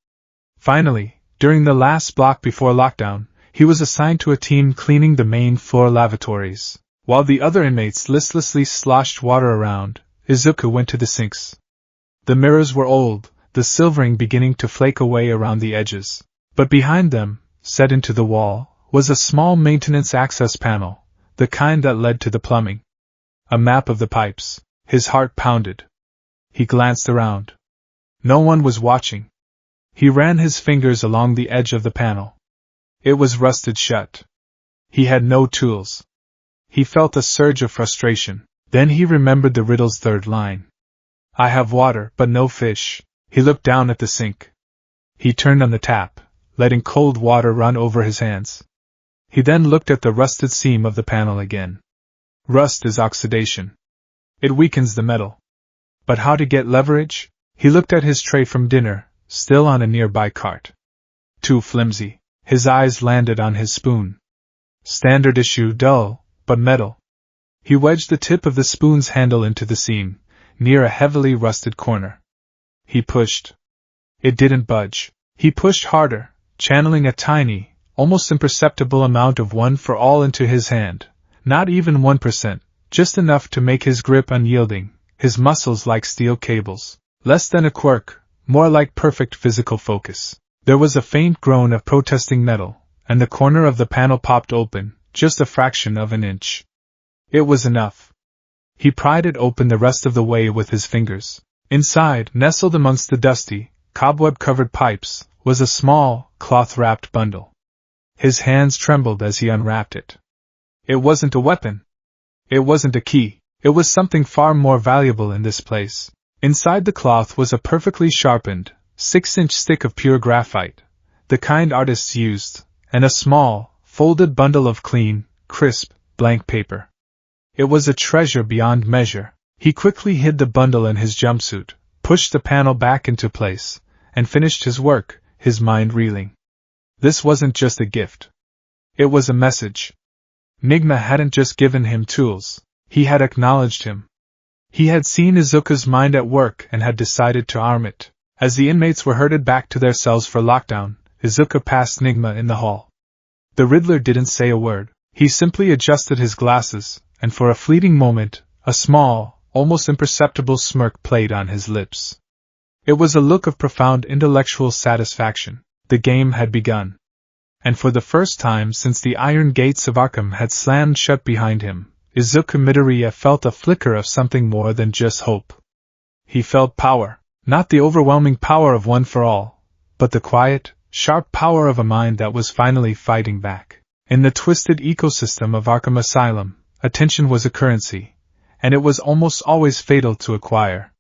A: Finally, during the last block before lockdown, he was assigned to a team cleaning the main floor lavatories. While the other inmates listlessly sloshed water around, Izuku went to the sinks. The mirrors were old, the silvering beginning to flake away around the edges. But behind them, set into the wall, was a small maintenance access panel, the kind that led to the plumbing. A map of the pipes. His heart pounded. He glanced around. No one was watching. He ran his fingers along the edge of the panel. It was rusted shut. He had no tools. He felt a surge of frustration. Then he remembered the riddle's third line. I have water, but no fish. He looked down at the sink. He turned on the tap, letting cold water run over his hands. He then looked at the rusted seam of the panel again. Rust is oxidation. It weakens the metal. But how to get leverage? He looked at his tray from dinner, still on a nearby cart. Too flimsy. His eyes landed on his spoon. Standard issue, dull, but metal. He wedged the tip of the spoon's handle into the seam, near a heavily rusted corner. He pushed. It didn't budge. He pushed harder, channeling a tiny, almost imperceptible amount of one for all into his hand. Not even 1%, just enough to make his grip unyielding, his muscles like steel cables. Less than a quirk, more like perfect physical focus. There was a faint groan of protesting metal, and the corner of the panel popped open, just a fraction of an inch. It was enough. He pried it open the rest of the way with his fingers. Inside, nestled amongst the dusty, cobweb-covered pipes, was a small, cloth-wrapped bundle. His hands trembled as he unwrapped it. It wasn't a weapon. It wasn't a key. It was something far more valuable in this place. Inside the cloth was a perfectly sharpened, 6-inch stick of pure graphite, the kind artists used, and a small, folded bundle of clean, crisp, blank paper. It was a treasure beyond measure. He quickly hid the bundle in his jumpsuit, pushed the panel back into place, and finished his work, his mind reeling. This wasn't just a gift. It was a message. Nigma hadn't just given him tools, he had acknowledged him. He had seen Izuku's mind at work and had decided to arm it. As the inmates were herded back to their cells for lockdown, Izuku passed Nigma in the hall. The Riddler didn't say a word. He simply adjusted his glasses, and for a fleeting moment, a small, almost imperceptible smirk played on his lips. It was a look of profound intellectual satisfaction. The game had begun. And for the first time since the iron gates of Arkham had slammed shut behind him, Izuku Midoriya felt a flicker of something more than just hope. He felt power, not the overwhelming power of one for all, but the quiet, sharp power of a mind that was finally fighting back. In the twisted ecosystem of Arkham Asylum, attention was a currency, and it was almost always fatal to acquire.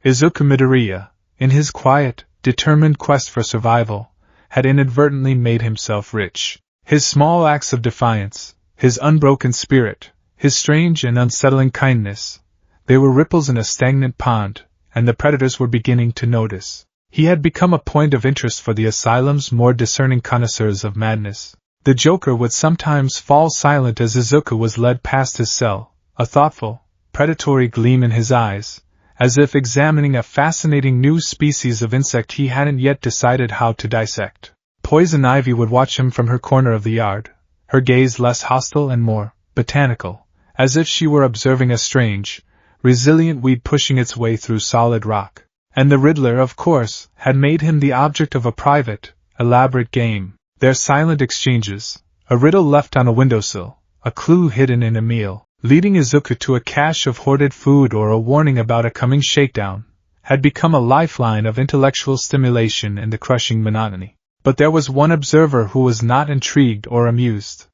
A: Izuku Midoriya, in his quiet, determined quest for survival, had inadvertently made himself rich. His small acts of defiance, his unbroken spirit, his strange and unsettling kindness, they were ripples in a stagnant pond, and the predators were beginning to notice. He had become a point of interest for the asylum's more discerning connoisseurs of madness. The Joker would sometimes fall silent as Izuku was led past his cell, a thoughtful, predatory gleam in his eyes, as if examining a fascinating new species of insect he hadn't yet decided how to dissect. Poison Ivy would watch him from her corner of the yard, her gaze less hostile and more botanical, as if she were observing a strange, resilient weed pushing its way through solid rock. And the Riddler, of course, had made him the object of a private, elaborate game. Their silent exchanges, a riddle left on a windowsill, a clue hidden in a meal, leading Izuku to a cache of hoarded food or a warning about a coming shakedown, had become a lifeline of intellectual stimulation in the crushing monotony. But there was one observer who was not intrigued or amused.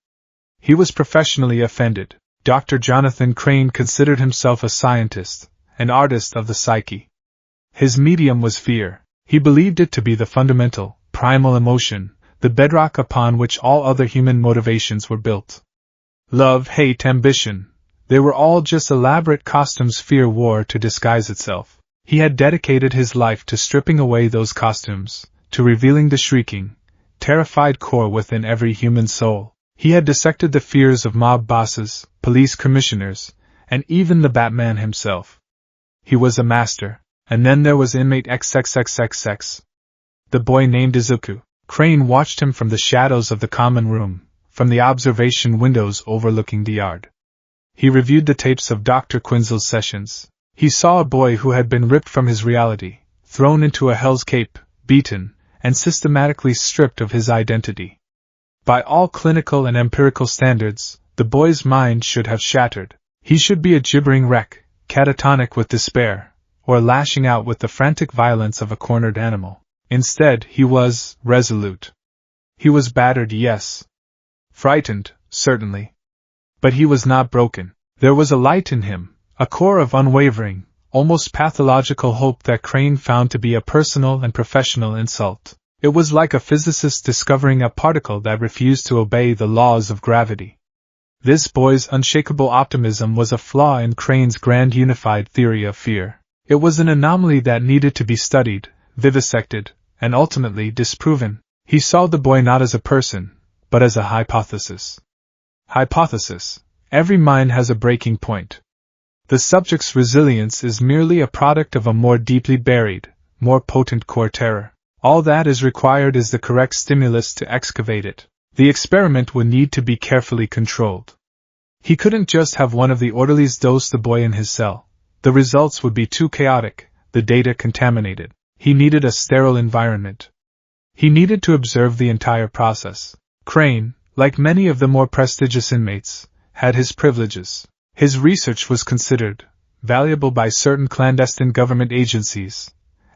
A: He was professionally offended. Dr. Jonathan Crane considered himself a scientist, an artist of the psyche. His medium was fear. He believed it to be the fundamental, primal emotion, the bedrock upon which all other human motivations were built. Love, hate, ambition, they were all just elaborate costumes fear wore to disguise itself. He had dedicated his life to stripping away those costumes, to revealing the shrieking, terrified core within every human soul. He had dissected the fears of mob bosses, police commissioners, and even the Batman himself. He was a master. And then there was inmate XXXXX. The boy named Izuku. Crane watched him from the shadows of the common room, from the observation windows overlooking the yard. He reviewed the tapes of Dr. Quinzel's sessions. He saw a boy who had been ripped from his reality, thrown into a hell's cape, beaten, and systematically stripped of his identity. By all clinical and empirical standards, the boy's mind should have shattered. He should be a gibbering wreck, catatonic with despair, or lashing out with the frantic violence of a cornered animal. Instead, he was resolute. He was battered, yes. Frightened, certainly. But he was not broken. There was a light in him, a core of unwavering, almost pathological hope that Crane found to be a personal and professional insult. It was like a physicist discovering a particle that refused to obey the laws of gravity. This boy's unshakable optimism was a flaw in Crane's grand unified theory of fear. It was an anomaly that needed to be studied, vivisected, and ultimately disproven. He saw the boy not as a person, but as a hypothesis. Hypothesis. Every mind has a breaking point. The subject's resilience is merely a product of a more deeply buried, more potent core terror. All that is required is the correct stimulus to excavate it. The experiment would need to be carefully controlled. He couldn't just have one of the orderlies dose the boy in his cell. The results would be too chaotic, the data contaminated. He needed a sterile environment. He needed to observe the entire process. Crane, like many of the more prestigious inmates, had his privileges. His research was considered valuable by certain clandestine government agencies,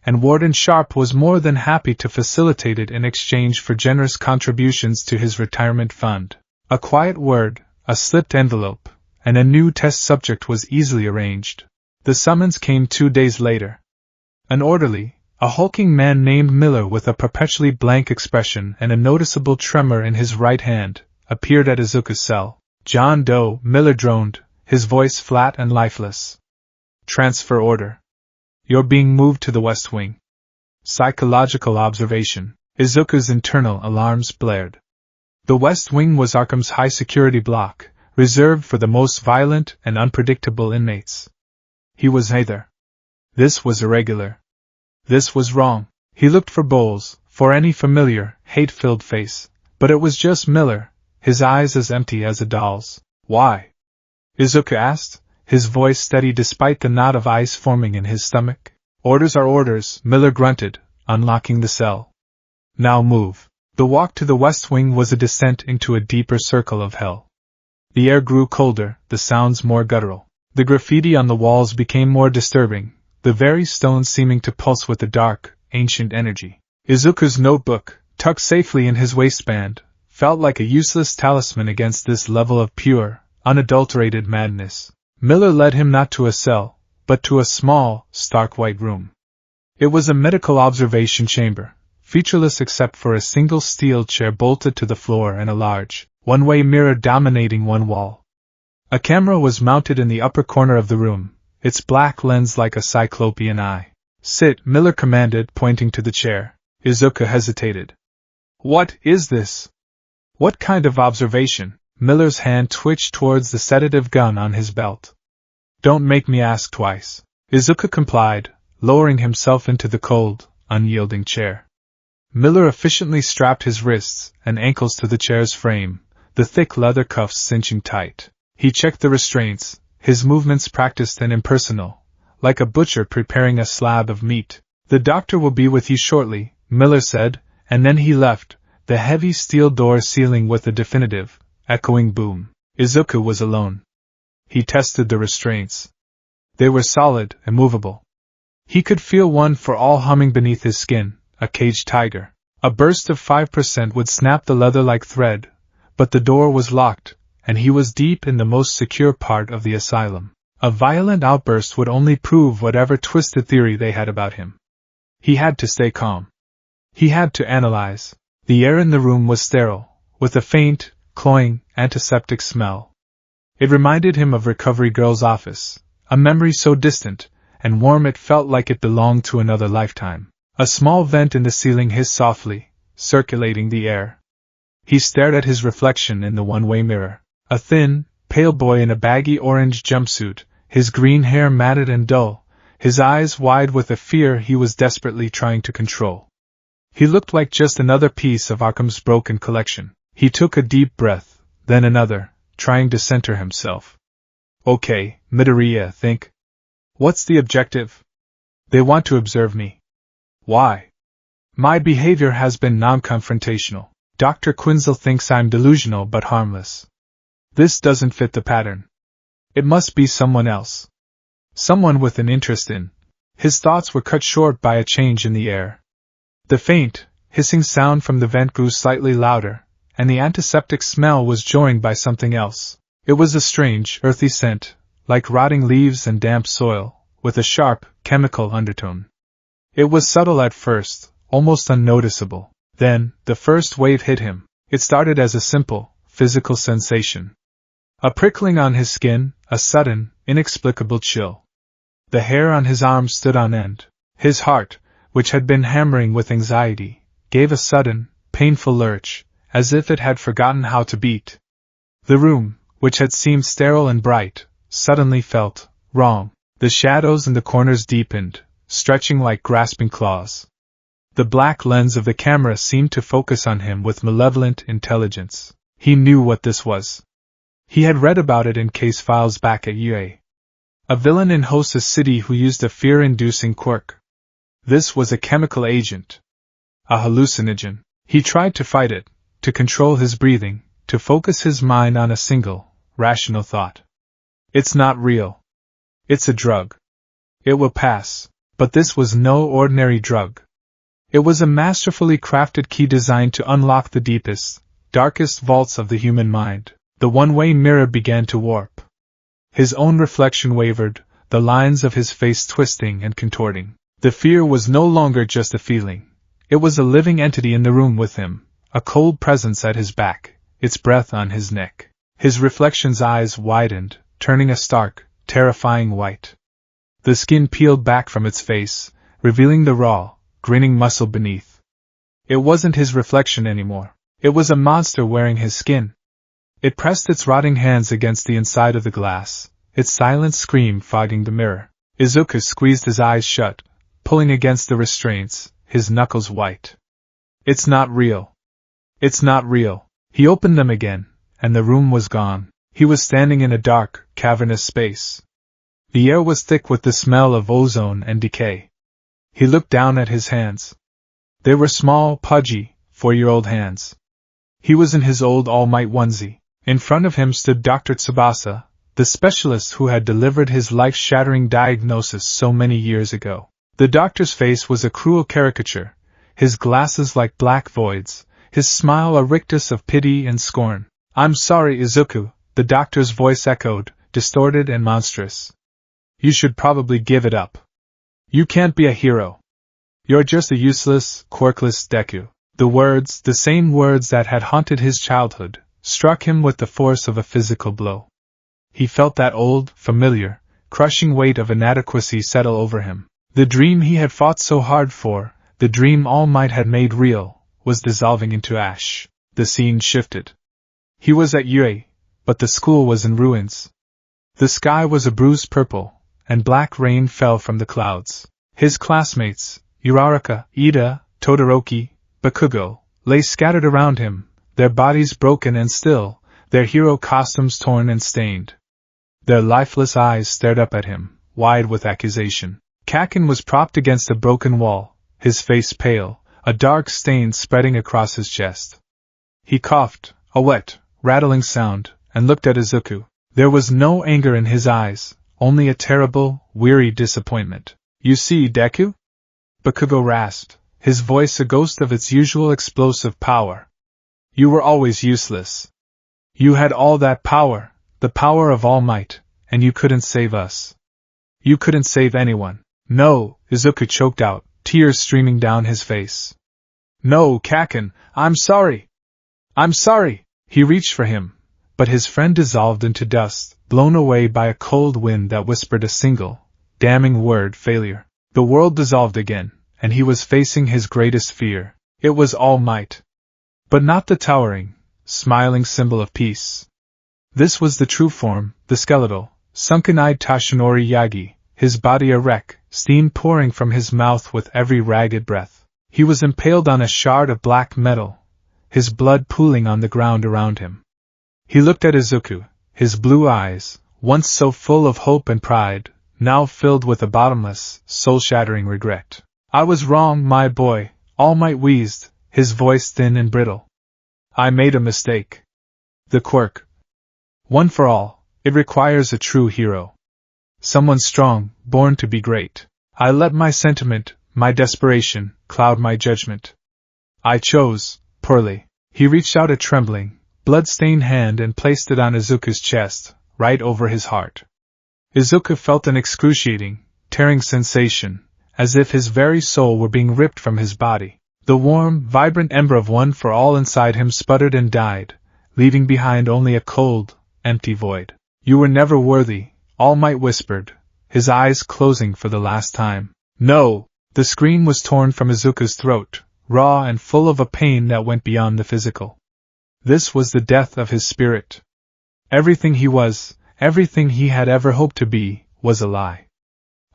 A: and Warden Sharp was more than happy to facilitate it in exchange for generous contributions to his retirement fund. A quiet word, a slipped envelope, and a new test subject was easily arranged. The summons came 2 days later. An orderly, a hulking man named Miller with a perpetually blank expression and a noticeable tremor in his right hand, appeared at Izuku's cell. "John Doe," Miller droned, his voice flat and lifeless. "Transfer order. You're being moved to the West Wing." Psychological observation. Izuku's internal alarms blared. The West Wing was Arkham's high-security block, reserved for the most violent and unpredictable inmates. He was neither. This was irregular. This was wrong. He looked for Bowles, for any familiar, hate-filled face, but it was just Miller, his eyes as empty as a doll's. "Why?" Izuku asked, his voice steady despite the knot of ice forming in his stomach. "Orders are orders," Miller grunted, unlocking the cell. "Now move." The walk to the West Wing was a descent into a deeper circle of hell. The air grew colder, the sounds more guttural. The graffiti on the walls became more disturbing, the very stones seeming to pulse with a dark, ancient energy. Izuku's notebook, tucked safely in his waistband, felt like a useless talisman against this level of pure, unadulterated madness. Miller led him not to a cell, but to a small, stark white room. It was a medical observation chamber, featureless except for a single steel chair bolted to the floor and a large, one-way mirror dominating one wall. A camera was mounted in the upper corner of the room, its black lens like a cyclopean eye. "Sit," Miller commanded, pointing to the chair. Izuku hesitated. "What is this? What kind of observation?" Miller's hand twitched towards the sedative gun on his belt. "Don't make me ask twice." Izuku complied, lowering himself into the cold, unyielding chair. Miller efficiently strapped his wrists and ankles to the chair's frame, the thick leather cuffs cinching tight. He checked the restraints, his movements practiced and impersonal, like a butcher preparing a slab of meat. "The doctor will be with you shortly," Miller said, and then he left, the heavy steel door sealing with a definitive, echoing boom. Izuku was alone. He tested the restraints. They were solid, immovable. He could feel one for all humming beneath his skin, a caged tiger. A burst of 5% would snap the leather like thread, but the door was locked, and he was deep in the most secure part of the asylum. A violent outburst would only prove whatever twisted theory they had about him. He had to stay calm. He had to analyze. The air in the room was sterile, with a faint, cloying, antiseptic smell. It reminded him of Recovery Girl's office, a memory so distant and warm it felt like it belonged to another lifetime. A small vent in the ceiling hissed softly, circulating the air. He stared at his reflection in the one-way mirror. A thin, pale boy in a baggy orange jumpsuit, his green hair matted and dull, his eyes wide with a fear he was desperately trying to control. He looked like just another piece of Arkham's broken collection. He took a deep breath, then another, trying to center himself. "Okay, Midoriya, think. What's the objective?" "They want to observe me." "Why?" "My behavior has been non-confrontational. Dr. Quinzel thinks I'm delusional but harmless. This doesn't fit the pattern. It must be someone else. Someone with an interest in." His thoughts were cut short by a change in the air. The faint, hissing sound from the vent grew slightly louder, and the antiseptic smell was joined by something else. It was a strange, earthy scent, like rotting leaves and damp soil, with a sharp, chemical undertone. It was subtle at first, almost unnoticeable. Then, the first wave hit him. It started as a simple, physical sensation. A prickling on his skin, a sudden, inexplicable chill. The hair on his arm stood on end. His heart, which had been hammering with anxiety, gave a sudden, painful lurch, as if it had forgotten how to beat. The room, which had seemed sterile and bright, suddenly felt wrong. The shadows in the corners deepened, stretching like grasping claws. The black lens of the camera seemed to focus on him with malevolent intelligence. He knew what this was. He had read about it in case files back at UA. A villain in Hostess City who used a fear-inducing quirk. This was a chemical agent. A hallucinogen. He tried to fight it, to control his breathing, to focus his mind on a single, rational thought. It's not real. It's a drug. It will pass. But this was no ordinary drug. It was a masterfully crafted key designed to unlock the deepest, darkest vaults of the human mind. The one-way mirror began to warp. His own reflection wavered, the lines of his face twisting and contorting. The fear was no longer just a feeling. It was a living entity in the room with him, a cold presence at his back, its breath on his neck. His reflection's eyes widened, turning a stark, terrifying white. The skin peeled back from its face, revealing the raw, grinning muscle beneath. It wasn't his reflection anymore. It was a monster wearing his skin. It pressed its rotting hands against the inside of the glass, its silent scream fogging the mirror. Izuku squeezed his eyes shut, pulling against the restraints, his knuckles white. It's not real. It's not real. He opened them again, and the room was gone. He was standing in a dark, cavernous space. The air was thick with the smell of ozone and decay. He looked down at his hands. They were small, pudgy, 4-year-old hands. He was in his old All Might onesie. In front of him stood Dr. Tsubasa, the specialist who had delivered his life-shattering diagnosis so many years ago. The doctor's face was a cruel caricature, his glasses like black voids, his smile a rictus of pity and scorn. "I'm sorry, Izuku," the doctor's voice echoed, distorted and monstrous. "You should probably give it up. You can't be a hero. You're just a useless, quirkless Deku." The words, the same words that had haunted his childhood, struck him with the force of a physical blow. He felt that old, familiar, crushing weight of inadequacy settle over him. The dream he had fought so hard for, the dream All Might had made real, was dissolving into ash. The scene shifted. He was at UA, but the school was in ruins. The sky was a bruised purple, and black rain fell from the clouds. His classmates, Uraraka, Ida, Todoroki, Bakugo, lay scattered around him, their bodies broken and still, their hero costumes torn and stained. Their lifeless eyes stared up at him, wide with accusation. Kaken was propped against a broken wall, his face pale, a dark stain spreading across his chest. He coughed, a wet, rattling sound, and looked at Izuku. There was no anger in his eyes, only a terrible, weary disappointment. "You see, Deku?" Bakugo rasped, his voice a ghost of its usual explosive power. "You were always useless. You had all that power, the power of All Might, and you couldn't save us. You couldn't save anyone." "No," Izuku choked out, tears streaming down his face. "No, Kaken, I'm sorry. I'm sorry." He reached for him, but his friend dissolved into dust, blown away by a cold wind that whispered a single, damning word: failure. The world dissolved again, and he was facing his greatest fear. It was All Might. But not the towering, smiling symbol of peace. This was the true form, the skeletal, sunken-eyed Tashinori Yagi, his body a wreck, steam pouring from his mouth with every ragged breath. He was impaled on a shard of black metal, his blood pooling on the ground around him. He looked at Izuku, his blue eyes, once so full of hope and pride, now filled with a bottomless, soul-shattering regret. "I was wrong, my boy," All Might wheezed, his voice thin and brittle. "I made a mistake. The quirk. One for all, it requires a true hero. Someone strong, born to be great. I let my sentiment, my desperation, cloud my judgment. I chose poorly." He reached out a trembling, blood-stained hand and placed it on Izuku's chest, right over his heart. Izuku felt an excruciating, tearing sensation, as if his very soul were being ripped from his body. The warm, vibrant ember of one for all inside him sputtered and died, leaving behind only a cold, empty void. "You were never worthy," All Might whispered, his eyes closing for the last time. "No!" The scream was torn from Izuku's throat, raw and full of a pain that went beyond the physical. This was the death of his spirit. Everything he was, everything he had ever hoped to be, was a lie.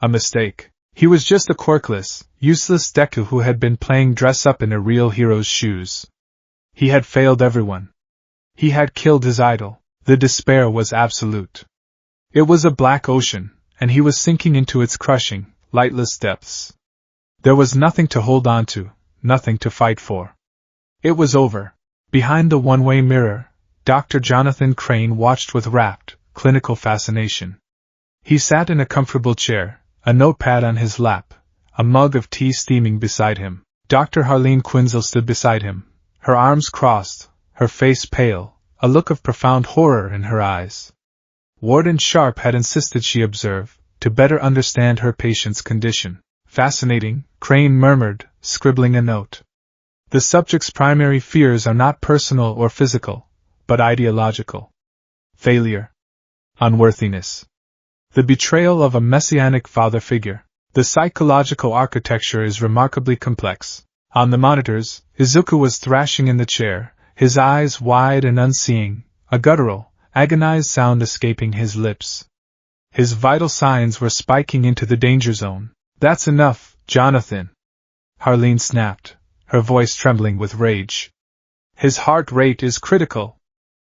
A: A mistake. He was just a quirkless, useless Deku who had been playing dress-up in a real hero's shoes. He had failed everyone. He had killed his idol. The despair was absolute. It was a black ocean, and he was sinking into its crushing, lightless depths. There was nothing to hold on to, nothing to fight for. It was over. Behind the one-way mirror, Dr. Jonathan Crane watched with rapt, clinical fascination. He sat in a comfortable chair, a notepad on his lap, a mug of tea steaming beside him. Dr. Harleen Quinzel stood beside him, her arms crossed, her face pale, a look of profound horror in her eyes. Warden Sharp had insisted she observe, to better understand her patient's condition. Fascinating, Crane murmured, scribbling a note. The subject's primary fears are not personal or physical, but ideological. Failure. Unworthiness. The betrayal of a messianic father figure. The psychological architecture is remarkably complex. On the monitors, Izuku was thrashing in the chair, his eyes wide and unseeing, a guttural, agonized sound escaping his lips. His vital signs were spiking into the danger zone. That's enough, Jonathan. Harleen snapped, her voice trembling with rage. His heart rate is critical.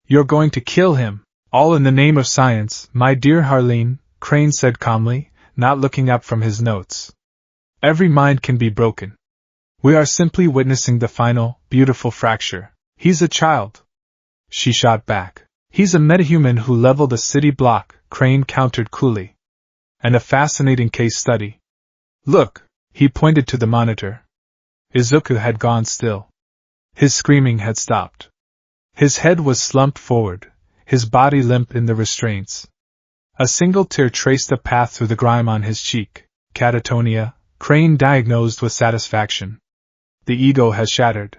A: You're going to kill him. All in the name of science, my dear Harleen, Crane said calmly, not looking up from his notes. Every mind can be broken. We are simply witnessing the final, beautiful fracture. He's a child. She shot back. He's a metahuman who leveled a city block, Crane countered coolly. And a fascinating case study. Look, he pointed to the monitor. Izuku had gone still. His screaming had stopped. His head was slumped forward, his body limp in the restraints. A single tear traced a path through the grime on his cheek. Catatonia, Crane diagnosed with satisfaction. The ego has shattered.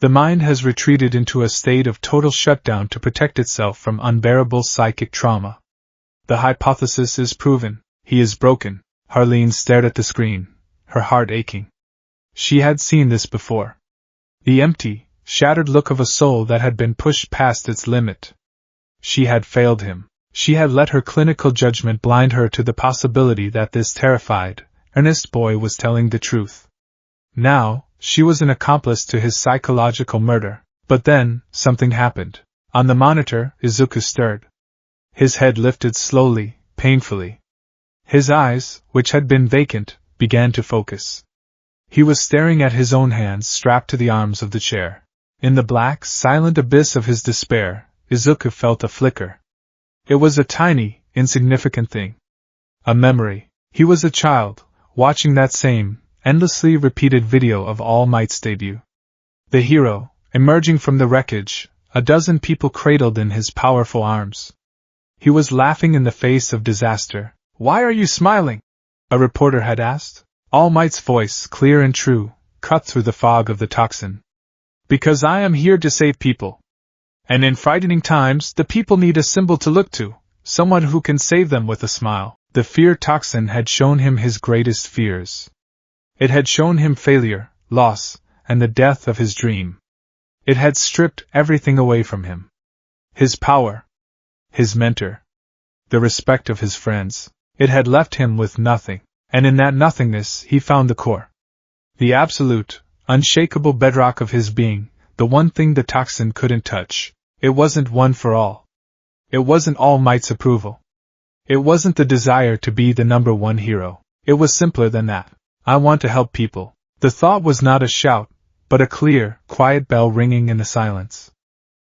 A: The mind has retreated into a state of total shutdown to protect itself from unbearable psychic trauma. The hypothesis is proven. He is broken. Harleen stared at the screen, her heart aching. She had seen this before. The empty, shattered look of a soul that had been pushed past its limit. She had failed him. She had let her clinical judgment blind her to the possibility that this terrified, earnest boy was telling the truth. Now, she was an accomplice to his psychological murder. But then, something happened. On the monitor, Izuku stirred. His head lifted slowly, painfully. His eyes, which had been vacant, began to focus. He was staring at his own hands strapped to the arms of the chair. In the black, silent abyss of his despair, Izuku felt a flicker. It was a tiny, insignificant thing. A memory. He was a child, watching that same, endlessly repeated video of All Might's debut. The hero, emerging from the wreckage, a dozen people cradled in his powerful arms. He was laughing in the face of disaster. Why are you smiling? A reporter had asked. All Might's voice, clear and true, cut through the fog of the toxin. Because I am here to save people. And in frightening times, the people need a symbol to look to, someone who can save them with a smile. The fear toxin had shown him his greatest fears. It had shown him failure, loss, and the death of his dream. It had stripped everything away from him. His power. His mentor. The respect of his friends. It had left him with nothing. And in that nothingness he found the core. The absolute, unshakable bedrock of his being, the one thing the toxin couldn't touch. It wasn't one for all. It wasn't All Might's approval. It wasn't the desire to be the number one hero. It was simpler than that. I want to help people. The thought was not a shout, but a clear, quiet bell ringing in the silence.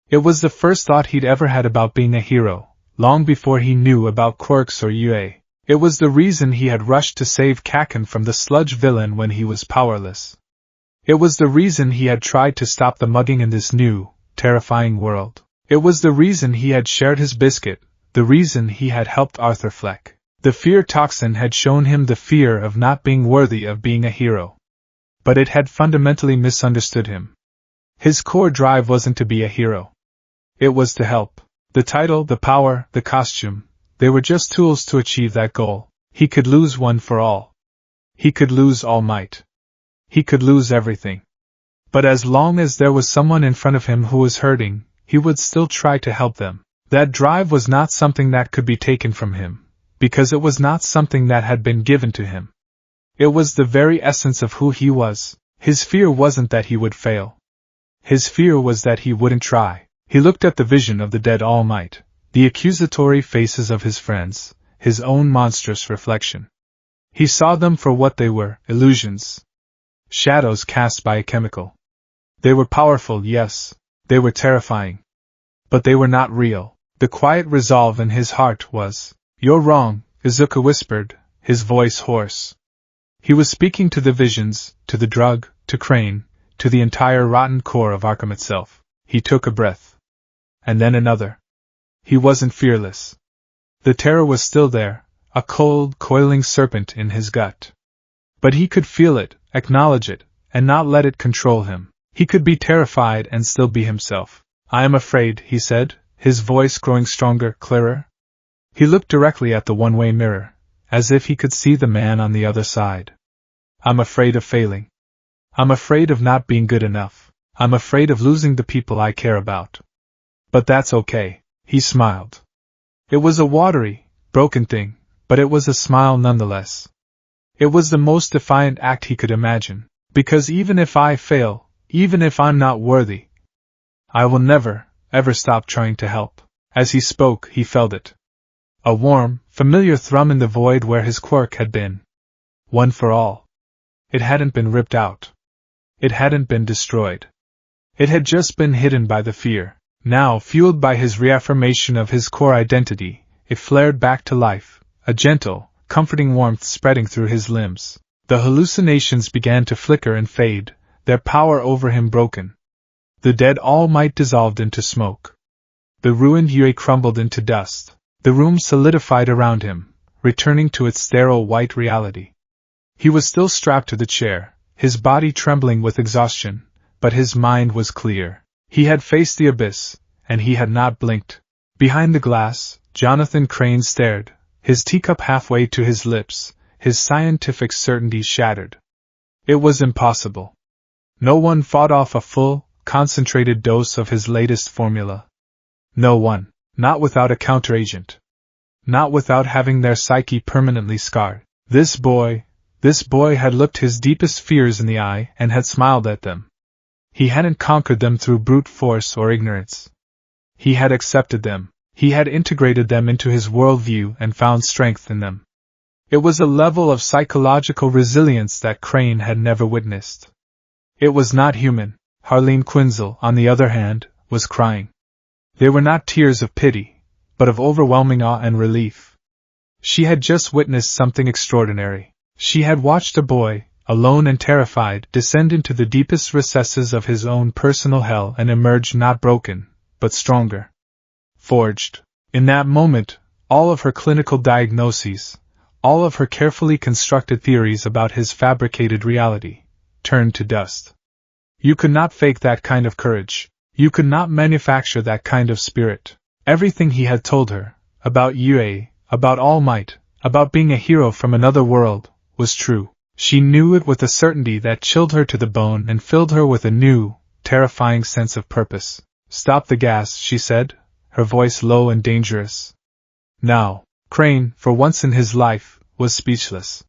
A: It was the first thought he'd ever had about being a hero, long before he knew about quirks or UA. It was the reason he had rushed to save Kaken from the sludge villain when he was powerless. It was the reason he had tried to stop the mugging in this new, terrifying world. It was the reason he had shared his biscuit, the reason he had helped Arthur Fleck. The fear toxin had shown him the fear of not being worthy of being a hero. But it had fundamentally misunderstood him. His core drive wasn't to be a hero. It was to help. The title, the power, the costume, they were just tools to achieve that goal. He could lose one for all. He could lose All Might. He could lose everything. But as long as there was someone in front of him who was hurting, he would still try to help them. That drive was not something that could be taken from him, because it was not something that had been given to him. It was the very essence of who he was. His fear wasn't that he would fail. His fear was that he wouldn't try. He looked at the vision of the dead All Might, the accusatory faces of his friends, his own monstrous reflection. He saw them for what they were, illusions. Shadows cast by a chemical. They were powerful, yes. They were terrifying. But they were not real. The quiet resolve in his heart was, "You're wrong," Izuku whispered, his voice hoarse. He was speaking to the visions, to the drug, to Crane, to the entire rotten core of Arkham itself. He took a breath. And then another. He wasn't fearless. The terror was still there, a cold, coiling serpent in his gut. But he could feel it, acknowledge it, and not let it control him. He could be terrified and still be himself. "I am afraid," he said, his voice growing stronger, clearer. He looked directly at the one-way mirror, as if he could see the man on the other side. "I'm afraid of failing. I'm afraid of not being good enough. I'm afraid of losing the people I care about. But that's okay," he smiled. It was a watery, broken thing, but it was a smile nonetheless. It was the most defiant act he could imagine, because even if I fail, even if I'm not worthy, I will never, ever stop trying to help. As he spoke, he felt it. A warm, familiar thrum in the void where his quirk had been. One for all. It hadn't been ripped out. It hadn't been destroyed. It had just been hidden by the fear. Now, fueled by his reaffirmation of his core identity, it flared back to life, a gentle, comforting warmth spreading through his limbs. The hallucinations began to flicker and fade, their power over him broken. The dead All Might dissolved into smoke. The ruined Yue crumbled into dust. The room solidified around him, returning to its sterile white reality. He was still strapped to the chair, his body trembling with exhaustion, but his mind was clear. He had faced the abyss, and he had not blinked. Behind the glass, Jonathan Crane stared, his teacup halfway to his lips, his scientific certainty shattered. It was impossible. No one fought off a full, concentrated dose of his latest formula. No one, not without a counteragent. Not without having their psyche permanently scarred. This boy had looked his deepest fears in the eye and had smiled at them. He hadn't conquered them through brute force or ignorance. He had accepted them. He had integrated them into his worldview and found strength in them. It was a level of psychological resilience that Crane had never witnessed. It was not human. Harleen Quinzel, on the other hand, was crying. They were not tears of pity, but of overwhelming awe and relief. She had just witnessed something extraordinary. She had watched a boy, alone and terrified, descend into the deepest recesses of his own personal hell and emerge not broken, but stronger. Forged. In that moment, all of her clinical diagnoses, all of her carefully constructed theories about his fabricated reality, turned to dust. You could not fake that kind of courage. You could not manufacture that kind of spirit. Everything he had told her, about Yue, about All Might, about being a hero from another world, was true. She knew it with a certainty that chilled her to the bone and filled her with a new, terrifying sense of purpose. "Stop the gas," she said, her voice low and dangerous. Now, Crane, for once in his life, was speechless.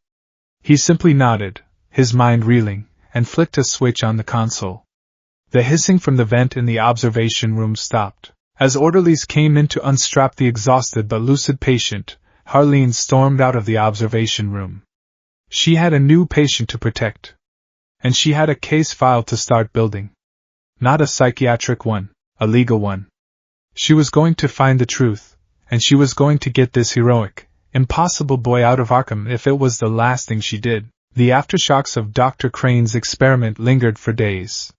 A: He simply nodded, his mind reeling, and flicked a switch on the console. The hissing from the vent in the observation room stopped. As orderlies came in to unstrap the exhausted but lucid patient, Harleen stormed out of the observation room. She had a new patient to protect. And she had a case file to start building. Not a psychiatric one, a legal one. She was going to find the truth, and she was going to get this heroic, impossible boy out of Arkham if it was the last thing she did. The aftershocks of Dr. Crane's experiment lingered for days.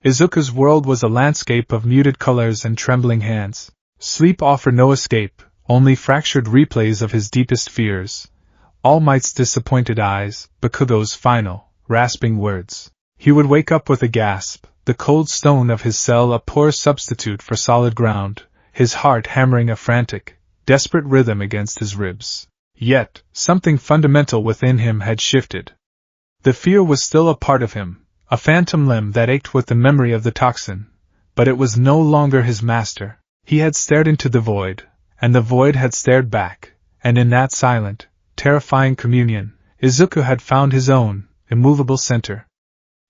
A: Izuku's world was a landscape of muted colors and trembling hands. Sleep offered no escape, only fractured replays of his deepest fears. All Might's disappointed eyes, Bakugo's final, rasping words. He would wake up with a gasp, the cold stone of his cell a poor substitute for solid ground, his heart hammering a frantic, desperate rhythm against his ribs. Yet, something fundamental within him had shifted. The fear was still a part of him, a phantom limb that ached with the memory of the toxin, but it was no longer his master. He had stared into the void, and the void had stared back, and in that silent, terrifying communion, Izuku had found his own, immovable center.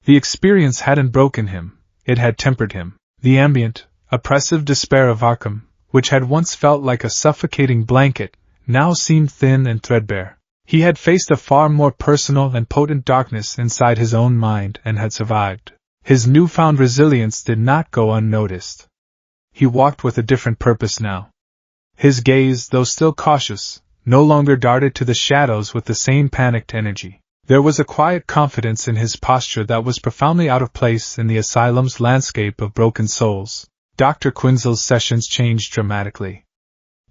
A: The experience hadn't broken him, it had tempered him. The ambient, oppressive despair of Arkham, which had once felt like a suffocating blanket, now seemed thin and threadbare. He had faced a far more personal and potent darkness inside his own mind and had survived. His newfound resilience did not go unnoticed. He walked with a different purpose now. His gaze, though still cautious, no longer darted to the shadows with the same panicked energy. There was a quiet confidence in his posture that was profoundly out of place in the asylum's landscape of broken souls. Dr. Quinzel's sessions changed dramatically.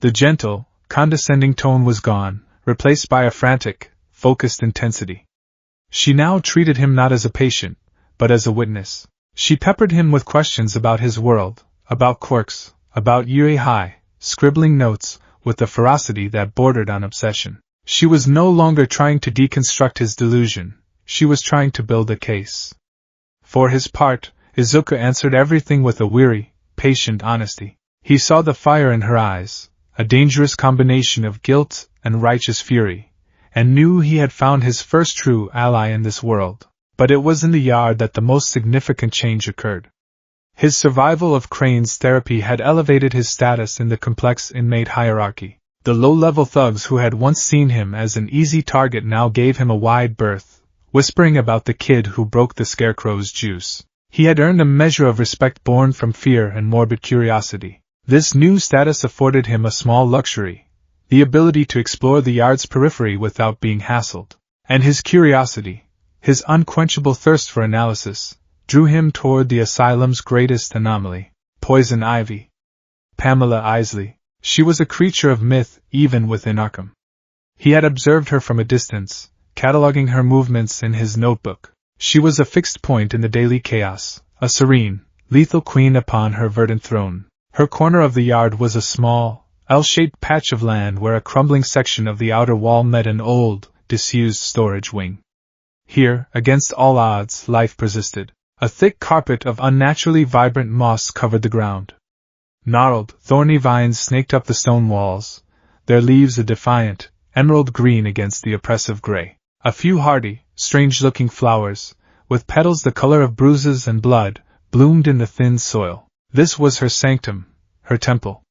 A: The gentle, condescending tone was gone, replaced by a frantic, focused intensity. She now treated him not as a patient, but as a witness. She peppered him with questions about his world, about quirks, about Yuri High, scribbling notes, with a ferocity that bordered on obsession. She was no longer trying to deconstruct his delusion, she was trying to build a case. For his part, Izuku answered everything with a weary, patient honesty. He saw the fire in her eyes, a dangerous combination of guilt and righteous fury, and knew he had found his first true ally in this world. But it was in the yard that the most significant change occurred. His survival of Crane's therapy had elevated his status in the complex inmate hierarchy. The low-level thugs who had once seen him as an easy target now gave him a wide berth, whispering about the kid who broke the Scarecrow's juice. He had earned a measure of respect born from fear and morbid curiosity. This new status afforded him a small luxury, the ability to explore the yard's periphery without being hassled. And his curiosity, his unquenchable thirst for analysis, drew him toward the asylum's greatest anomaly, Poison Ivy. Pamela Isley. She was a creature of myth even within Arkham. He had observed her from a distance, cataloging her movements in his notebook. She was a fixed point in the daily chaos, a serene, lethal queen upon her verdant throne. Her corner of the yard was a small, L-shaped patch of land where a crumbling section of the outer wall met an old, disused storage wing. Here, against all odds, life persisted. A thick carpet of unnaturally vibrant moss covered the ground. Gnarled, thorny vines snaked up the stone walls, their leaves a defiant, emerald green against the oppressive gray. A few hardy, strange-looking flowers, with petals the color of bruises and blood, bloomed in the thin soil. This was her sanctum, her temple.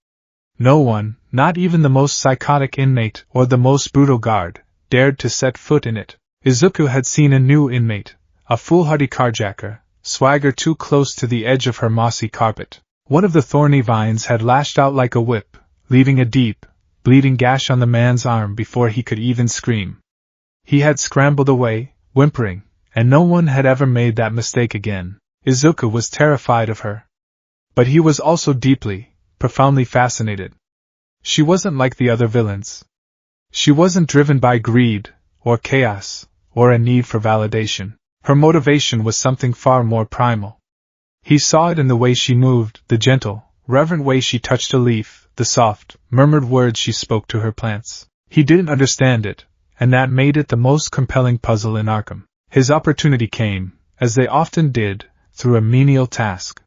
A: No one, not even the most psychotic inmate or the most brutal guard, dared to set foot in it. Izuku had seen a new inmate, a foolhardy carjacker, swagger too close to the edge of her mossy carpet. One of the thorny vines had lashed out like a whip, leaving a deep, bleeding gash on the man's arm before he could even scream. He had scrambled away, whimpering, and no one had ever made that mistake again. Izuku was terrified of her. But he was also deeply, profoundly fascinated. She wasn't like the other villains. She wasn't driven by greed, or chaos, or a need for validation. Her motivation was something far more primal. He saw it in the way she moved, the gentle, reverent way she touched a leaf, the soft, murmured words she spoke to her plants. He didn't understand it, and that made it the most compelling puzzle in Arkham. His opportunity came, as they often did, through a menial task.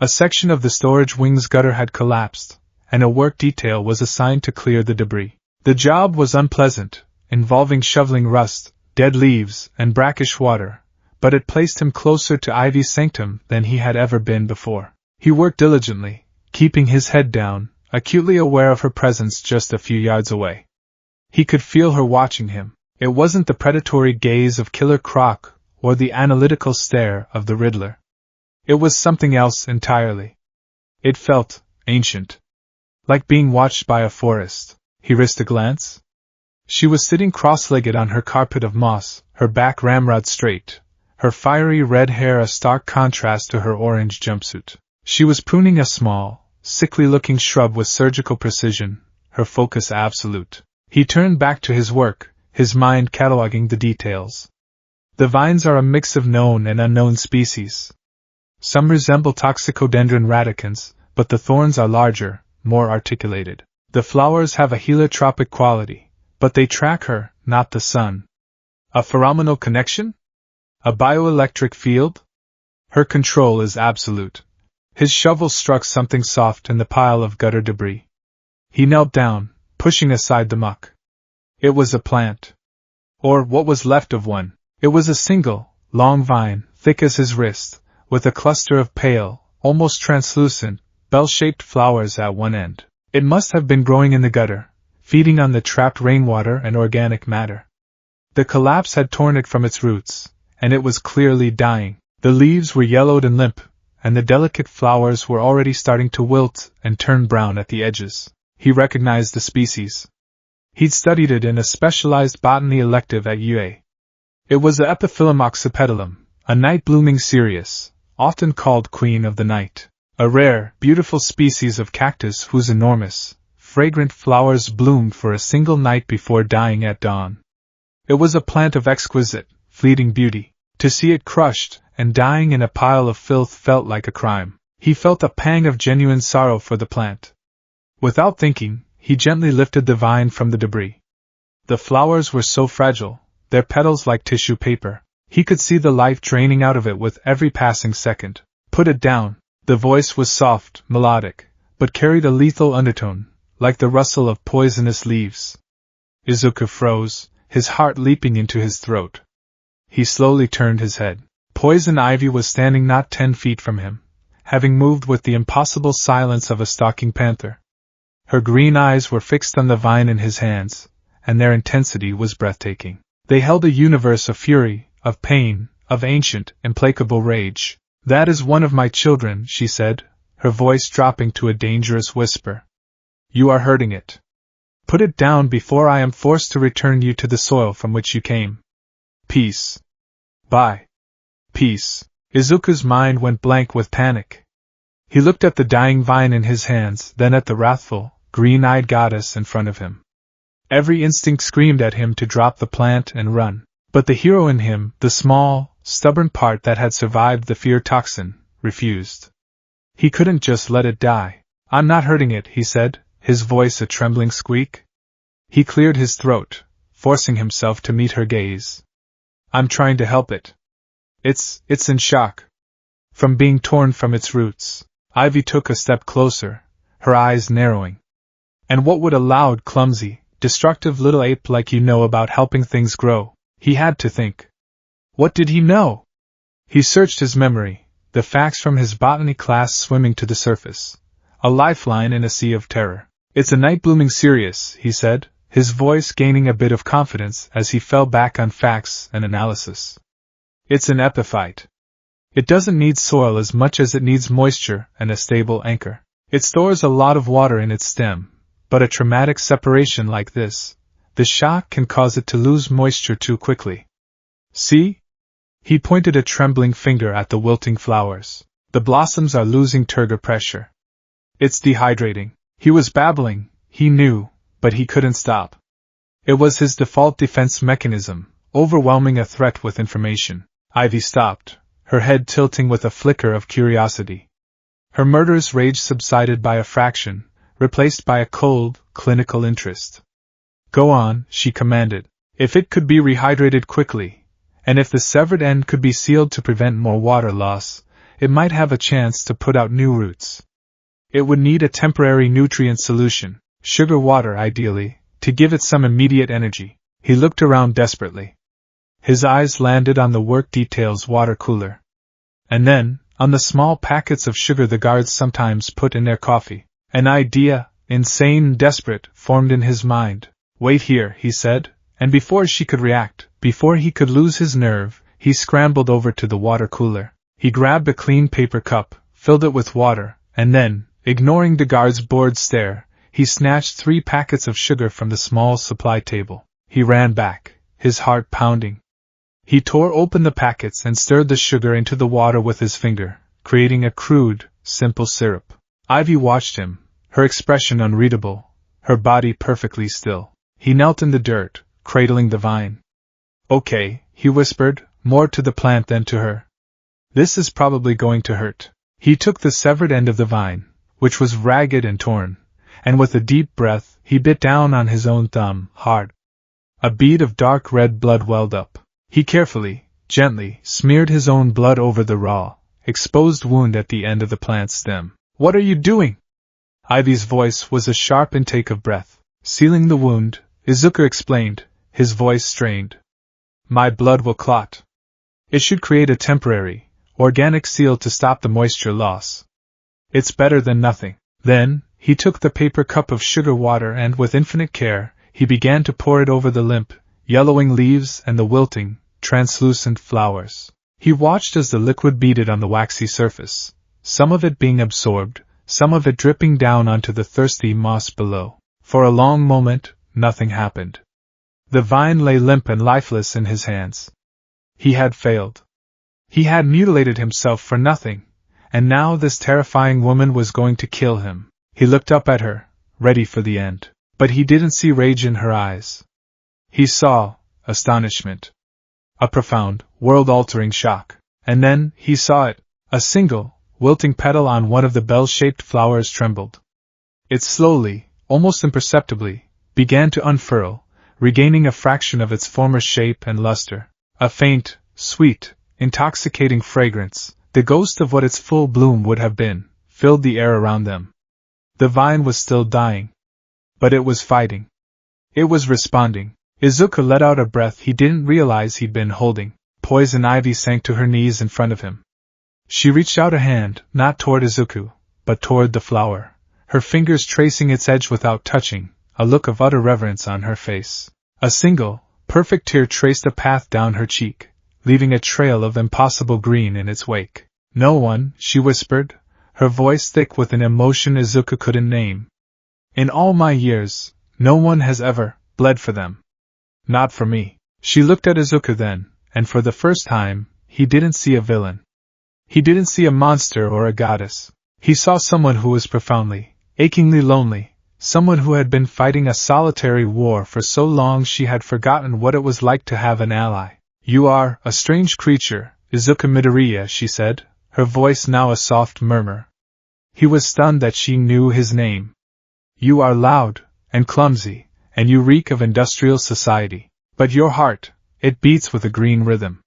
A: A section of the storage wing's gutter had collapsed, and a work detail was assigned to clear the debris. The job was unpleasant, involving shoveling rust, dead leaves, and brackish water, but it placed him closer to Ivy's sanctum than he had ever been before. He worked diligently, keeping his head down, acutely aware of her presence just a few yards away. He could feel her watching him. It wasn't the predatory gaze of Killer Croc or the analytical stare of the Riddler. It was something else entirely. It felt ancient. Like being watched by a forest. He risked a glance. She was sitting cross-legged on her carpet of moss, her back ramrod straight, her fiery red hair a stark contrast to her orange jumpsuit. She was pruning a small, sickly-looking shrub with surgical precision, her focus absolute. He turned back to his work, his mind cataloging the details. The vines are a mix of known and unknown species. Some resemble Toxicodendron radicans, but the thorns are larger, more articulated. The flowers have a heliotropic quality, but they track her, not the sun. A pheromonal connection? A bioelectric field? Her control is absolute. His shovel struck something soft in the pile of gutter debris. He knelt down, pushing aside the muck. It was a plant. Or what was left of one. It was a single, long vine, thick as his wrist, with a cluster of pale, almost translucent, bell-shaped flowers at one end. It must have been growing in the gutter, feeding on the trapped rainwater and organic matter. The collapse had torn it from its roots, and it was clearly dying. The leaves were yellowed and limp, and the delicate flowers were already starting to wilt and turn brown at the edges. He recognized the species. He'd studied it in a specialized botany elective at UA. It was the Epiphyllum oxypetalum, a night-blooming cereus, often called Queen of the Night, a rare, beautiful species of cactus whose enormous, fragrant flowers bloomed for a single night before dying at dawn. It was a plant of exquisite, fleeting beauty. To see it crushed and dying in a pile of filth felt like a crime. He felt a pang of genuine sorrow for the plant. Without thinking, he gently lifted the vine from the debris. The flowers were so fragile, their petals like tissue paper. He could see the life draining out of it with every passing second. Put it down. The voice was soft, melodic, but carried a lethal undertone, like the rustle of poisonous leaves. Izuku froze, his heart leaping into his throat. He slowly turned his head. Poison Ivy was standing not 10 feet from him, having moved with the impossible silence of a stalking panther. Her green eyes were fixed on the vine in his hands, and their intensity was breathtaking. They held a universe of fury, of pain, of ancient, implacable rage. "That is one of my children," she said, her voice dropping to a dangerous whisper. "You are hurting it. Put it down before I am forced to return you to the soil from which you came. Peace. Bye. Peace." Izuku's mind went blank with panic. He looked at the dying vine in his hands, then at the wrathful, green-eyed goddess in front of him. Every instinct screamed at him to drop the plant and run. But the hero in him, the small, stubborn part that had survived the fear toxin, refused. He couldn't just let it die. "I'm not hurting it," he said, his voice a trembling squeak. He cleared his throat, forcing himself to meet her gaze. "I'm trying to help it. It's in shock. From being torn from its roots." Ivy took a step closer, her eyes narrowing. "And what would a loud, clumsy, destructive little ape like you know about helping things grow?" He had to think. What did he know? He searched his memory, the facts from his botany class swimming to the surface. A lifeline in a sea of terror. "It's a night-blooming cereus," he said, his voice gaining a bit of confidence as he fell back on facts and analysis. "It's an epiphyte. It doesn't need soil as much as it needs moisture and a stable anchor. It stores a lot of water in its stem, but a traumatic separation like this, the shock can cause it to lose moisture too quickly. See?" He pointed a trembling finger at the wilting flowers. "The blossoms are losing turgor pressure. It's dehydrating." He was babbling, he knew, but he couldn't stop. It was his default defense mechanism, overwhelming a threat with information. Ivy stopped, her head tilting with a flicker of curiosity. Her murderous rage subsided by a fraction, replaced by a cold, clinical interest. "Go on," she commanded. "If it could be rehydrated quickly, and if the severed end could be sealed to prevent more water loss, it might have a chance to put out new roots. It would need a temporary nutrient solution, sugar water ideally, to give it some immediate energy." He looked around desperately. His eyes landed on the work detail's water cooler. And then, on the small packets of sugar the guards sometimes put in their coffee. An idea, insane and desperate, formed in his mind. "Wait here," he said, and before she could react, before he could lose his nerve, he scrambled over to the water cooler. He grabbed a clean paper cup, filled it with water, and then, ignoring the guard's bored stare, he snatched 3 packets of sugar from the small supply table. He ran back, his heart pounding. He tore open the packets and stirred the sugar into the water with his finger, creating a crude, simple syrup. Ivy watched him, her expression unreadable, her body perfectly still. He knelt in the dirt, cradling the vine. "Okay," he whispered, more to the plant than to her. "This is probably going to hurt." He took the severed end of the vine, which was ragged and torn, and with a deep breath, he bit down on his own thumb, hard. A bead of dark red blood welled up. He carefully, gently, smeared his own blood over the raw, exposed wound at the end of the plant's stem. "What are you doing?" Ivy's voice was a sharp intake of breath. "Sealing the wound," Izuku explained, his voice strained. My blood will clot. It should create a temporary, organic seal to stop the moisture loss. It's better than nothing. Then, he took the paper cup of sugar water and, with infinite care, he began to pour it over the limp, yellowing leaves and the wilting, translucent flowers. He watched as the liquid beaded on the waxy surface, some of it being absorbed, some of it dripping down onto the thirsty moss below. For a long moment, nothing happened. The vine lay limp and lifeless in his hands. He had failed. He had mutilated himself for nothing, and now this terrifying woman was going to kill him. He looked up at her, ready for the end. But he didn't see rage in her eyes. He saw astonishment. A profound, world-altering shock. And then, he saw it. A single, wilting petal on one of the bell-shaped flowers trembled. It slowly, almost imperceptibly, began to unfurl, regaining a fraction of its former shape and luster. A faint, sweet, intoxicating fragrance, the ghost of what its full bloom would have been, filled the air around them. The vine was still dying. But it was fighting. It was responding. Izuku let out a breath he didn't realize he'd been holding. Poison Ivy sank to her knees in front of him. She reached out a hand, not toward Izuku, but toward the flower, her fingers tracing its edge without touching, a look of utter reverence on her face. A single, perfect tear traced a path down her cheek, leaving a trail of impossible green in its wake. No one, she whispered, her voice thick with an emotion Izuku couldn't name. In all my years, no one has ever bled for them. Not for me. She looked at Izuku then, and for the first time, he didn't see a villain. He didn't see a monster or a goddess. He saw someone who was profoundly, achingly lonely, someone who had been fighting a solitary war for so long she had forgotten what it was like to have an ally. You are a strange creature, Izuku Midoriya, she said, her voice now a soft murmur. He was stunned that she knew his name. You are loud, and clumsy, and you reek of industrial society. But your heart, it beats with a green rhythm.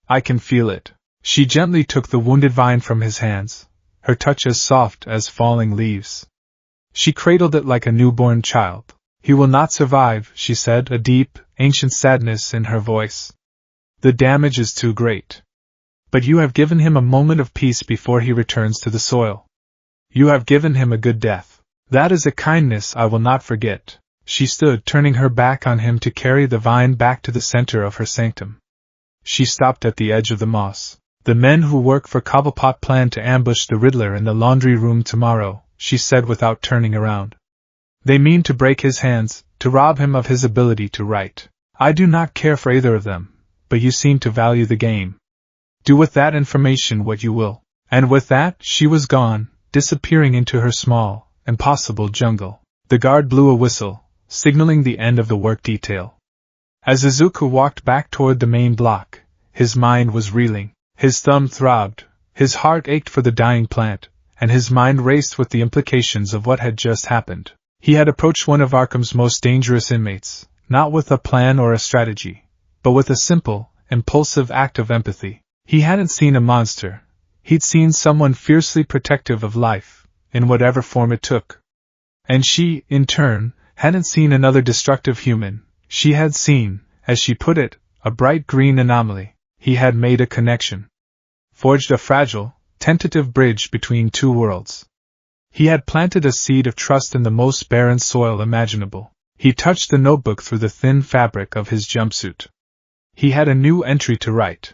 A: I can feel it. She gently took the wounded vine from his hands, her touch as soft as falling leaves. She cradled it like a newborn child. He will not survive, she said, a deep, ancient sadness in her voice. The damage is too great. But you have given him a moment of peace before he returns to the soil. You have given him a good death. That is a kindness I will not forget. She stood, turning her back on him to carry the vine back to the center of her sanctum. She stopped at the edge of the moss. The men who work for Cobblepot plan to ambush the Riddler in the laundry room tomorrow, she said without turning around. They mean to break his hands, to rob him of his ability to write. I do not care for either of them, but you seem to value the game. Do with that information what you will. And with that, she was gone, disappearing into her small, impossible jungle. The guard blew a whistle, signaling the end of the work detail. As Izuku walked back toward the main block, his mind was reeling. His thumb throbbed, his heart ached for the dying plant, and his mind raced with the implications of what had just happened. He had approached one of Arkham's most dangerous inmates, not with a plan or a strategy, but with a simple, impulsive act of empathy. He hadn't seen a monster. He'd seen someone fiercely protective of life, in whatever form it took. And she, in turn, hadn't seen another destructive human. She had seen, as she put it, a bright green anomaly. He had made a connection. Forged a fragile, tentative bridge between two worlds. He had planted a seed of trust in the most barren soil imaginable. He touched the notebook through the thin fabric of his jumpsuit. He had a new entry to write.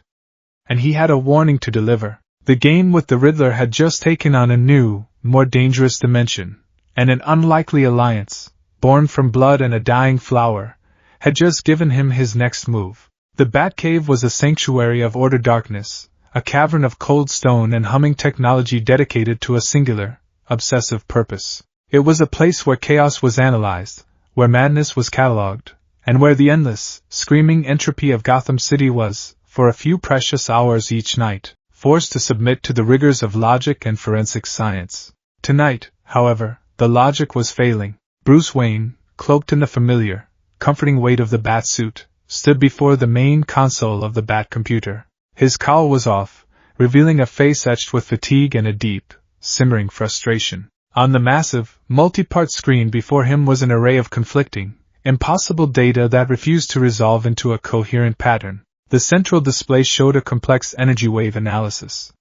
A: And he had a warning to deliver. The game with the Riddler had just taken on a new, more dangerous dimension, and an unlikely alliance, born from blood and a dying flower, had just given him his next move. The Batcave was a sanctuary of order darkness, a cavern of cold stone and humming technology dedicated to a singular, obsessive purpose. It was a place where chaos was analyzed, where madness was catalogued, and where the endless, screaming entropy of Gotham City was, for a few precious hours each night, forced to submit to the rigors of logic and forensic science. Tonight, however, the logic was failing. Bruce Wayne, cloaked in the familiar, comforting weight of the Batsuit, stood before the main console of the Bat-computer. His cowl was off, revealing a face etched with fatigue and a deep, simmering frustration. On the massive, multi-part screen before him was an array of conflicting, impossible data that refused to resolve into a coherent pattern. The central display showed a complex energy wave analysis.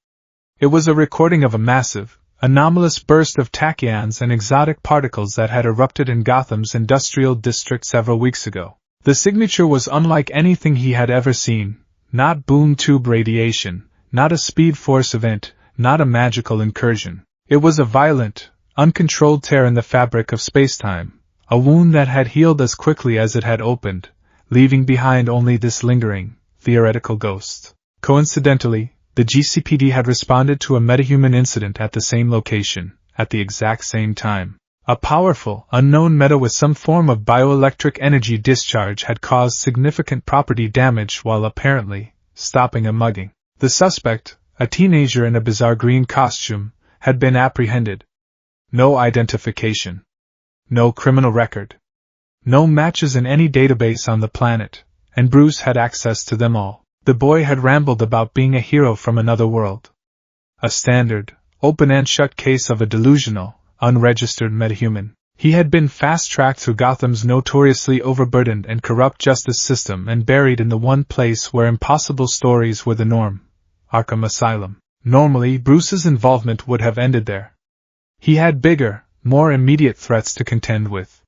A: It was a recording of a massive, anomalous burst of tachyons and exotic particles that had erupted in Gotham's industrial district several weeks ago. The signature was unlike anything he had ever seen, not boom tube radiation, not a speed force event, not a magical incursion. It was a violent, uncontrolled tear in the fabric of spacetime, a wound that had healed as quickly as it had opened, leaving behind only this lingering, theoretical ghost. Coincidentally, the GCPD had responded to a metahuman incident at the same location, at the exact same time. A powerful, unknown meta with some form of bioelectric energy discharge had caused significant property damage while apparently stopping a mugging. The suspect, a teenager in a bizarre green costume, had been apprehended. No identification. No criminal record. No matches in any database on the planet, and Bruce had access to them all. The boy had rambled about being a hero from another world. A standard, open and shut case of a delusional, unregistered metahuman. He had been fast-tracked through Gotham's notoriously overburdened and corrupt justice system and buried in the one place where impossible stories were the norm, Arkham Asylum. Normally, Bruce's involvement would have ended there. He had bigger, more immediate threats to contend with.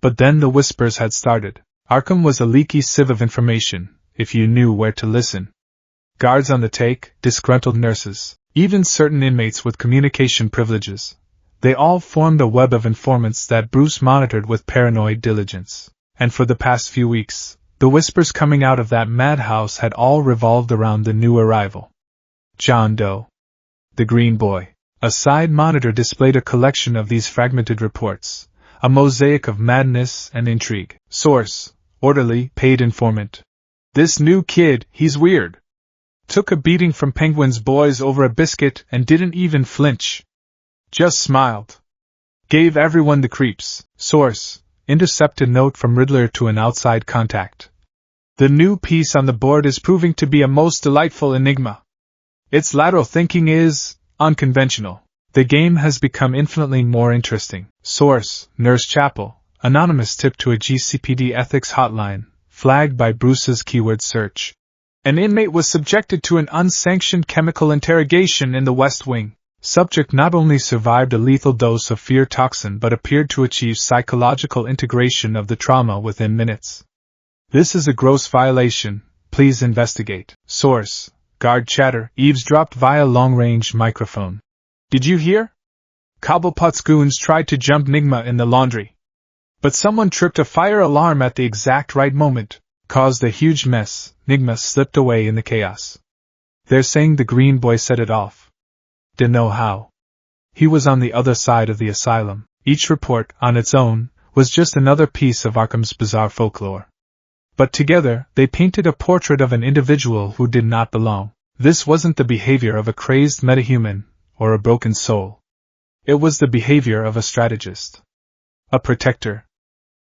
A: But then the whispers had started. Arkham was a leaky sieve of information, if you knew where to listen. Guards on the take, disgruntled nurses, even certain inmates with communication privileges. They all formed a web of informants that Bruce monitored with paranoid diligence. And for the past few weeks, the whispers coming out of that madhouse had all revolved around the new arrival. John Doe. The Green Boy. A side monitor displayed a collection of these fragmented reports, a mosaic of madness and intrigue. Source: orderly, paid informant. This new kid, he's weird. Took a beating from Penguin's boys over a biscuit and didn't even flinch. Just smiled. Gave everyone the creeps. Source: intercepted note from Riddler to an outside contact. The new piece on the board is proving to be a most delightful enigma. Its lateral thinking is unconventional. The game has become infinitely more interesting. Source: Nurse Chapel. Anonymous tip to a GCPD ethics hotline, flagged by Bruce's keyword search. An inmate was subjected to an unsanctioned chemical interrogation in the West Wing. Subject not only survived a lethal dose of fear toxin but appeared to achieve psychological integration of the trauma within minutes. This is a gross violation. Please investigate. Source: guard chatter, eavesdropped via long-range microphone. Did you hear? Cobblepot's goons tried to jump Nigma in the laundry. But someone tripped a fire alarm at the exact right moment, caused a huge mess. Nigma slipped away in the chaos. They're saying the Green Boy set it off. Dunno how. He was on the other side of the asylum. Each report, on its own, was just another piece of Arkham's bizarre folklore. But together, they painted a portrait of an individual who did not belong. This wasn't the behavior of a crazed metahuman, or a broken soul. It was the behavior of a strategist. A protector.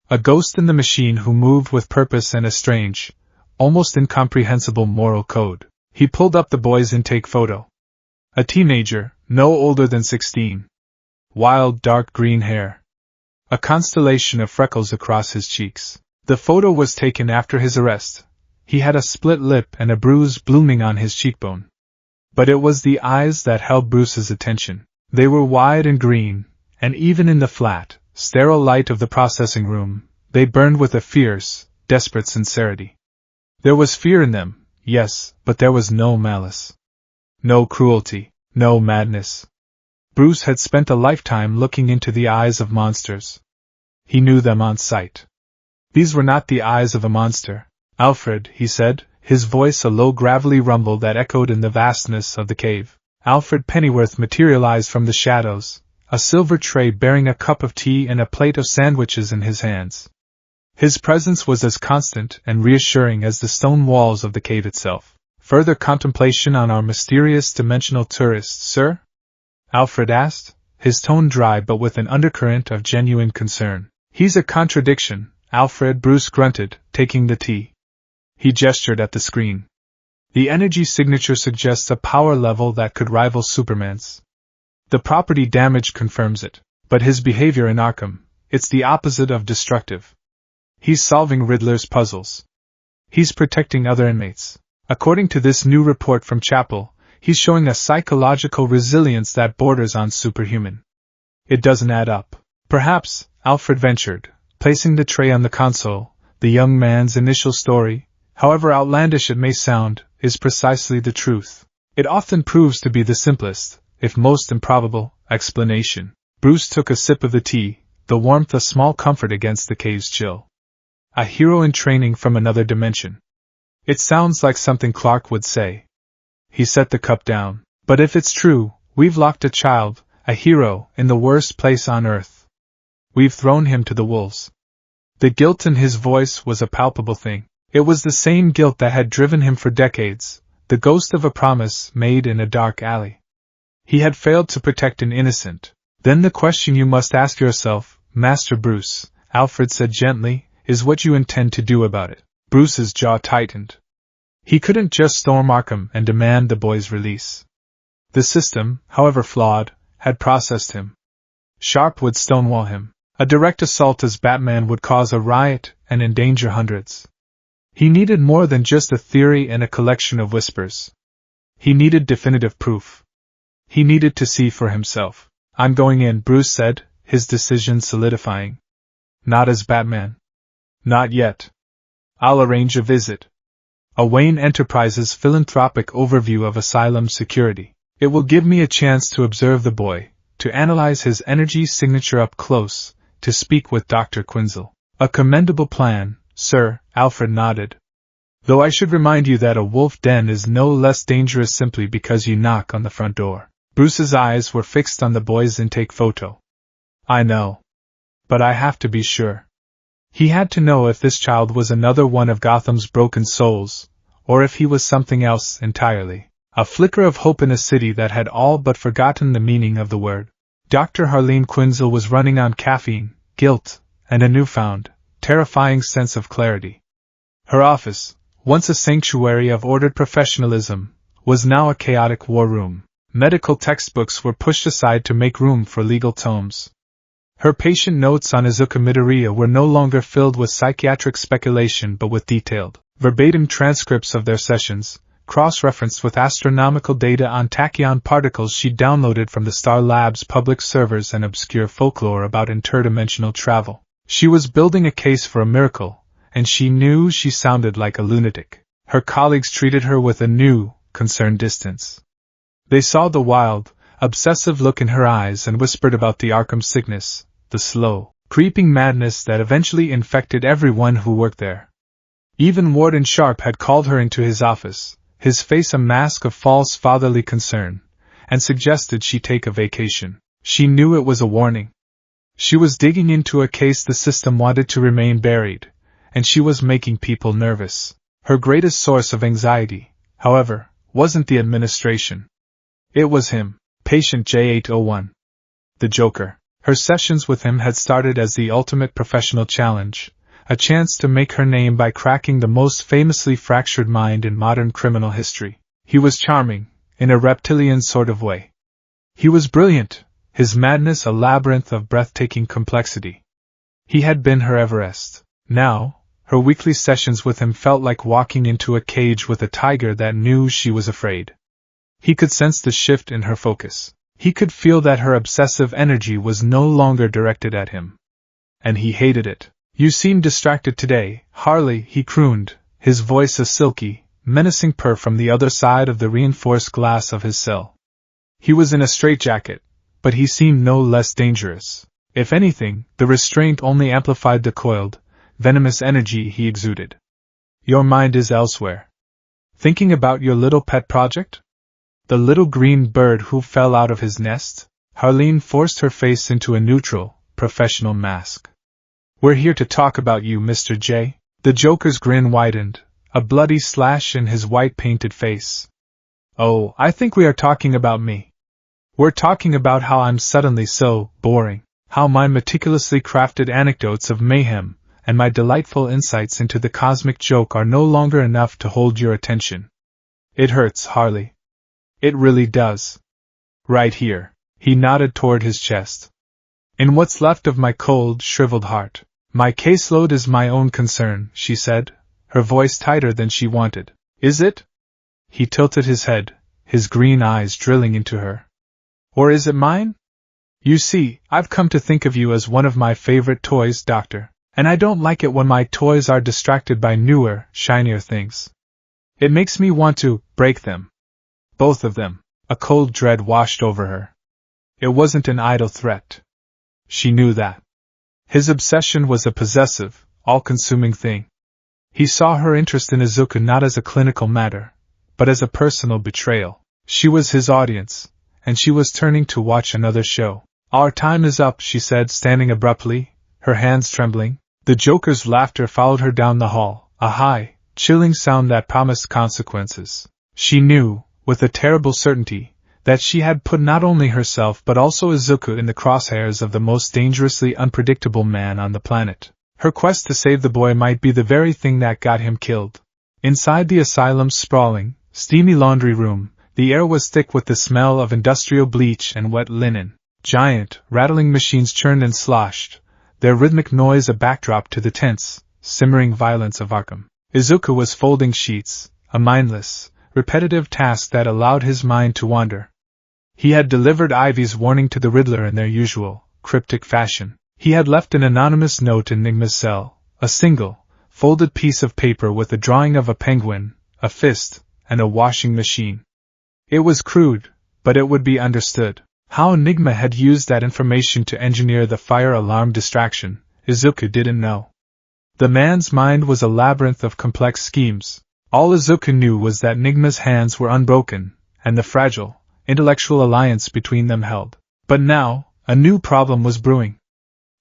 A: A ghost in the machine who moved with purpose and a strange, almost incomprehensible moral code. He pulled up the boy's intake photo. A teenager, no older than 16. Wild dark green hair. A constellation of freckles across his cheeks. The photo was taken after his arrest. He had a split lip and a bruise blooming on his cheekbone. But it was the eyes that held Bruce's attention. They were wide and green, and even in the flat, sterile light of the processing room, they burned with a fierce, desperate sincerity. There was fear in them, yes, but there was no malice. No cruelty, no madness. Bruce had spent a lifetime looking into the eyes of monsters. He knew them on sight. These were not the eyes of a monster. Alfred, he said, his voice a low gravelly rumble that echoed in the vastness of the cave. Alfred Pennyworth materialized from the shadows, a silver tray bearing a cup of tea and a plate of sandwiches in his hands. His presence was as constant and reassuring as the stone walls of the cave itself. Further contemplation on our mysterious dimensional tourist, sir? Alfred asked, his tone dry but with an undercurrent of genuine concern. He's a contradiction, Alfred, Bruce grunted, taking the tea. He gestured at the screen. The energy signature suggests a power level that could rival Superman's. The property damage confirms it, but his behavior in Arkham, it's the opposite of destructive. He's solving Riddler's puzzles. He's protecting other inmates. According to this new report from Chapel, he's showing a psychological resilience that borders on superhuman. It doesn't add up. Perhaps, Alfred ventured, placing the tray on the console, the young man's initial story, however outlandish it may sound, is precisely the truth. It often proves to be the simplest, if most improbable, explanation. Bruce took a sip of the tea, the warmth a small comfort against the cave's chill. A hero in training from another dimension. It sounds like something Clark would say. He set the cup down. But if it's true, we've locked a child, a hero, in the worst place on earth. We've thrown him to the wolves. The guilt in his voice was a palpable thing. It was the same guilt that had driven him for decades, the ghost of a promise made in a dark alley. He had failed to protect an innocent. Then the question you must ask yourself, Master Bruce, Alfred said gently, is what you intend to do about it. Bruce's jaw tightened. He couldn't just storm Arkham and demand the boy's release. The system, however flawed, had processed him. Sharp would stonewall him. A direct assault as Batman would cause a riot and endanger hundreds. He needed more than just a theory and a collection of whispers. He needed definitive proof. He needed to see for himself. I'm going in, Bruce said, his decision solidifying. Not as Batman. Not yet. I'll arrange a visit. A Wayne Enterprises philanthropic overview of asylum security. It will give me a chance to observe the boy, to analyze his energy signature up close, to speak with Dr. Quinzel. A commendable plan, sir, Alfred nodded. Though I should remind you that a wolf den is no less dangerous simply because you knock on the front door. Bruce's eyes were fixed on the boy's intake photo. I know. But I have to be sure. He had to know if this child was another one of Gotham's broken souls, or if he was something else entirely. A flicker of hope in a city that had all but forgotten the meaning of the word. Dr. Harleen Quinzel was running on caffeine, guilt, and a newfound, terrifying sense of clarity. Her office, once a sanctuary of ordered professionalism, was now a chaotic war room. Medical textbooks were pushed aside to make room for legal tomes. Her patient notes on azucamidaria were no longer filled with psychiatric speculation but with detailed, verbatim transcripts of their sessions, cross-referenced with astronomical data on tachyon particles she downloaded from the Star Labs public servers and obscure folklore about interdimensional travel. She was building a case for a miracle, and she knew she sounded like a lunatic. Her colleagues treated her with a new, concerned distance. They saw the wild, obsessive look in her eyes and whispered about the Arkham sickness, the slow, creeping madness that eventually infected everyone who worked there. Even Warden Sharp had called her into his office, his face a mask of false fatherly concern, and suggested she take a vacation. She knew it was a warning. She was digging into a case the system wanted to remain buried, and she was making people nervous. Her greatest source of anxiety, however, wasn't the administration. It was him, patient J801. The Joker. Her sessions with him had started as the ultimate professional challenge, a chance to make her name by cracking the most famously fractured mind in modern criminal history. He was charming, in a reptilian sort of way. He was brilliant, his madness a labyrinth of breathtaking complexity. He had been her Everest. Now, her weekly sessions with him felt like walking into a cage with a tiger that knew she was afraid. He could sense the shift in her focus. He could feel that her obsessive energy was no longer directed at him. And he hated it. You seem distracted today, Harley, he crooned, his voice a silky, menacing purr from the other side of the reinforced glass of his cell. He was in a straitjacket, but he seemed no less dangerous. If anything, the restraint only amplified the coiled, venomous energy he exuded. Your mind is elsewhere. Thinking about your little pet project? The little green bird who fell out of his nest? Harleen forced her face into a neutral, professional mask. We're here to talk about you, Mr. J. The Joker's grin widened, a bloody slash in his white-painted face. Oh, I think we are talking about me. We're talking about how I'm suddenly so boring, how my meticulously crafted anecdotes of mayhem and my delightful insights into the cosmic joke are no longer enough to hold your attention. It hurts, Harley. It really does. Right here. He nodded toward his chest. In what's left of my cold, shriveled heart. My caseload is my own concern, she said, her voice tighter than she wanted. Is it? He tilted his head, his green eyes drilling into her. Or is it mine? You see, I've come to think of you as one of my favorite toys, Doctor, and I don't like it when my toys are distracted by newer, shinier things. It makes me want to break them. Both of them. A cold dread washed over her. It wasn't an idle threat. She knew that. His obsession was a possessive, all-consuming thing. He saw her interest in Izuku not as a clinical matter, but as a personal betrayal. She was his audience, and she was turning to watch another show. Our time is up, she said, standing abruptly, her hands trembling. The Joker's laughter followed her down the hall, a high, chilling sound that promised consequences. She knew, with a terrible certainty, that she had put not only herself but also Izuku in the crosshairs of the most dangerously unpredictable man on the planet. Her quest to save the boy might be the very thing that got him killed. Inside the asylum's sprawling, steamy laundry room, the air was thick with the smell of industrial bleach and wet linen. Giant, rattling machines churned and sloshed, their rhythmic noise a backdrop to the tense, simmering violence of Arkham. Izuku was folding sheets, a mindless, repetitive task that allowed his mind to wander. He had delivered Ivy's warning to the Riddler in their usual, cryptic fashion. He had left an anonymous note in Enigma's cell, a single, folded piece of paper with a drawing of a penguin, a fist, and a washing machine. It was crude, but it would be understood. How Enigma had used that information to engineer the fire alarm distraction, Izuku didn't know. The man's mind was a labyrinth of complex schemes. All Izuku knew was that Enigma's hands were unbroken, and the fragile, intellectual alliance between them held. But now, a new problem was brewing.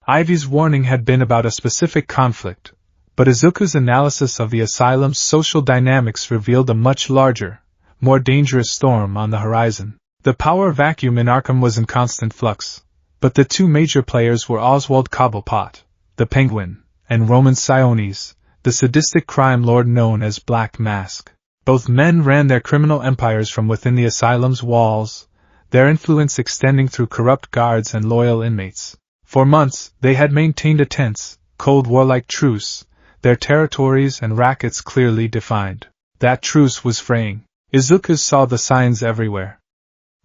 A: Ivy's warning had been about a specific conflict, but Izuku's analysis of the asylum's social dynamics revealed a much larger, more dangerous storm on the horizon. The power vacuum in Arkham was in constant flux, but the two major players were Oswald Cobblepot, the Penguin, and Roman Sionis, the sadistic crime lord known as Black Mask. Both men ran their criminal empires from within the asylum's walls, their influence extending through corrupt guards and loyal inmates. For months, they had maintained a tense, cold war-like truce, their territories and rackets clearly defined. That truce was fraying. Izuku saw the signs everywhere.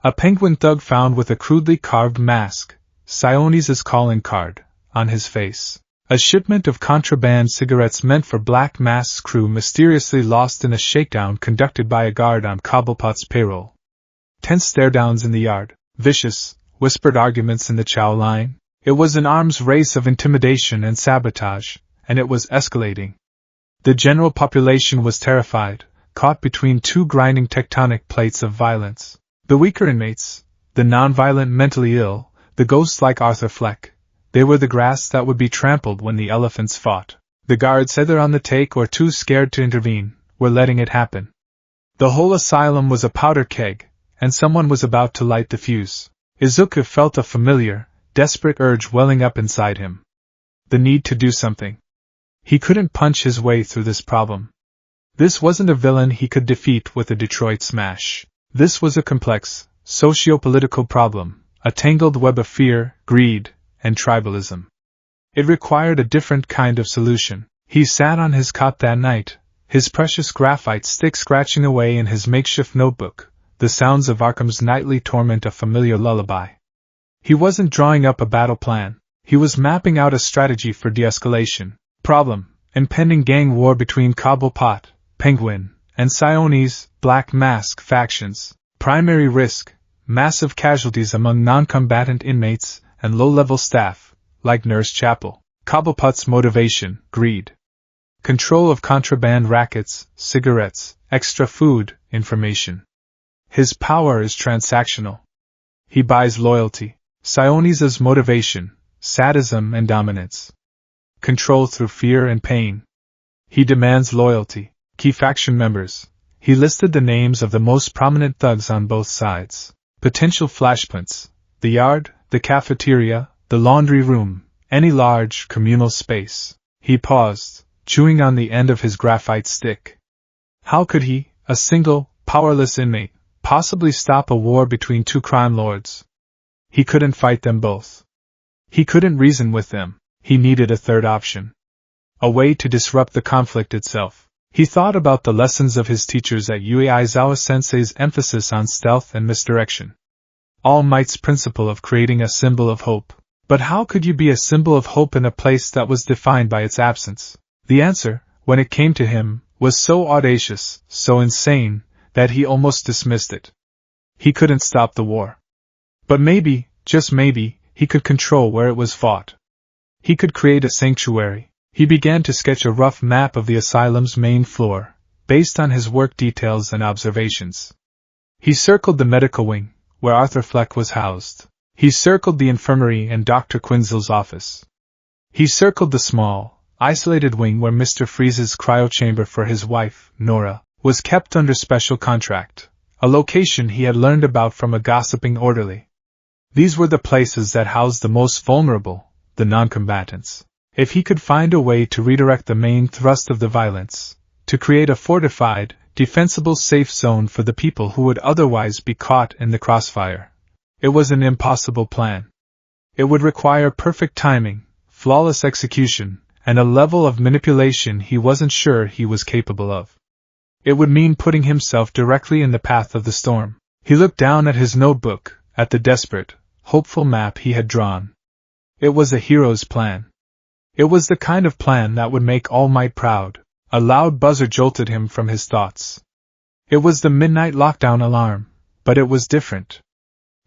A: A penguin thug found with a crudely carved mask, Sionis' calling card, on his face. A shipment of contraband cigarettes meant for Black Mask's crew mysteriously lost in a shakedown conducted by a guard on Cobblepot's payroll. Tense stare-downs in the yard, vicious, whispered arguments in the chow line. It was an arms race of intimidation and sabotage, and it was escalating. The general population was terrified, caught between two grinding tectonic plates of violence. The weaker inmates, the non-violent mentally ill, the ghosts like Arthur Fleck, they were the grass that would be trampled when the elephants fought. The guards, either on the take or too scared to intervene, were letting it happen. The whole asylum was a powder keg, and someone was about to light the fuse. Izuku felt a familiar, desperate urge welling up inside him. The need to do something. He couldn't punch his way through this problem. This wasn't a villain he could defeat with a Detroit smash. This was a complex, socio-political problem, a tangled web of fear, greed, and tribalism. It required a different kind of solution. He sat on his cot that night, his precious graphite stick scratching away in his makeshift notebook, the sounds of Arkham's nightly torment a familiar lullaby. He wasn't drawing up a battle plan, he was mapping out a strategy for de-escalation. Problem: impending gang war between Cobblepot, Penguin, and Sionis, Black Mask factions. Primary risk: massive casualties among non-combatant inmates and low-level staff, like Nurse Chapel. Cobblepot's motivation: greed. Control of contraband rackets, cigarettes, extra food, information. His power is transactional. He buys loyalty. Sionis' motivation: sadism and dominance. Control through fear and pain. He demands loyalty. Key faction members. He listed the names of the most prominent thugs on both sides. Potential flashpoints: the yard, the cafeteria, the laundry room, any large, communal space. He paused, chewing on the end of his graphite stick. How could he, a single, powerless inmate, possibly stop a war between two crime lords? He couldn't fight them both. He couldn't reason with them. He needed a third option. A way to disrupt the conflict itself. He thought about the lessons of his teachers at Aizawa-sensei's emphasis on stealth and misdirection. All Might's principle of creating a symbol of hope. But how could you be a symbol of hope in a place that was defined by its absence? The answer, when it came to him, was so audacious, so insane, that he almost dismissed it. He couldn't stop the war. But maybe, just maybe, he could control where it was fought. He could create a sanctuary. He began to sketch a rough map of the asylum's main floor, based on his work details and observations. He circled the medical wing, where Arthur Fleck was housed. He circled the infirmary and Dr. Quinzel's office. He circled the small, isolated wing where Mr. Freeze's cryochamber for his wife, Nora, was kept under special contract, a location he had learned about from a gossiping orderly. These were the places that housed the most vulnerable, the non-combatants. If he could find a way to redirect the main thrust of the violence, to create a fortified, defensible safe zone for the people who would otherwise be caught in the crossfire. It was an impossible plan. It would require perfect timing, flawless execution, and a level of manipulation he wasn't sure he was capable of. It would mean putting himself directly in the path of the storm. He looked down at his notebook, at the desperate, hopeful map he had drawn. It was a hero's plan. It was the kind of plan that would make All Might proud. A loud buzzer jolted him from his thoughts. It was the midnight lockdown alarm, but it was different.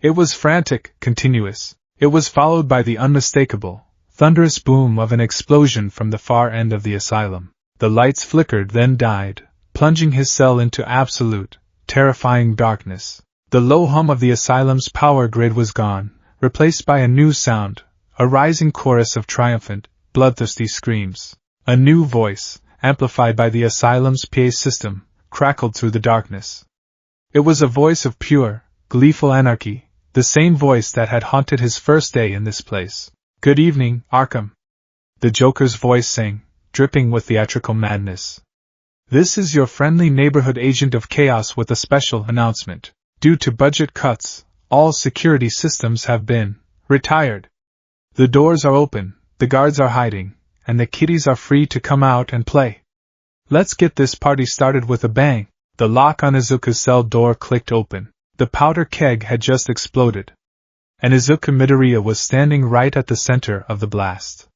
A: It was frantic, continuous. It was followed by the unmistakable, thunderous boom of an explosion from the far end of the asylum. The lights flickered, then died, plunging his cell into absolute, terrifying darkness. The low hum of the asylum's power grid was gone, replaced by a new sound, a rising chorus of triumphant, bloodthirsty screams. A new voice, amplified by the asylum's PA system, crackled through the darkness. It was a voice of pure, gleeful anarchy, the same voice that had haunted his first day in this place. "Good evening, Arkham," the Joker's voice sang, dripping with theatrical madness. "This is your friendly neighborhood agent of chaos with a special announcement. Due to budget cuts, all security systems have been retired. The doors are open, the guards are hiding, and the kiddies are free to come out and play. Let's get this party started with a bang." The lock on Izuku's cell door clicked open. The powder keg had just exploded, and Izuku Midoriya was standing right at the center of the blast.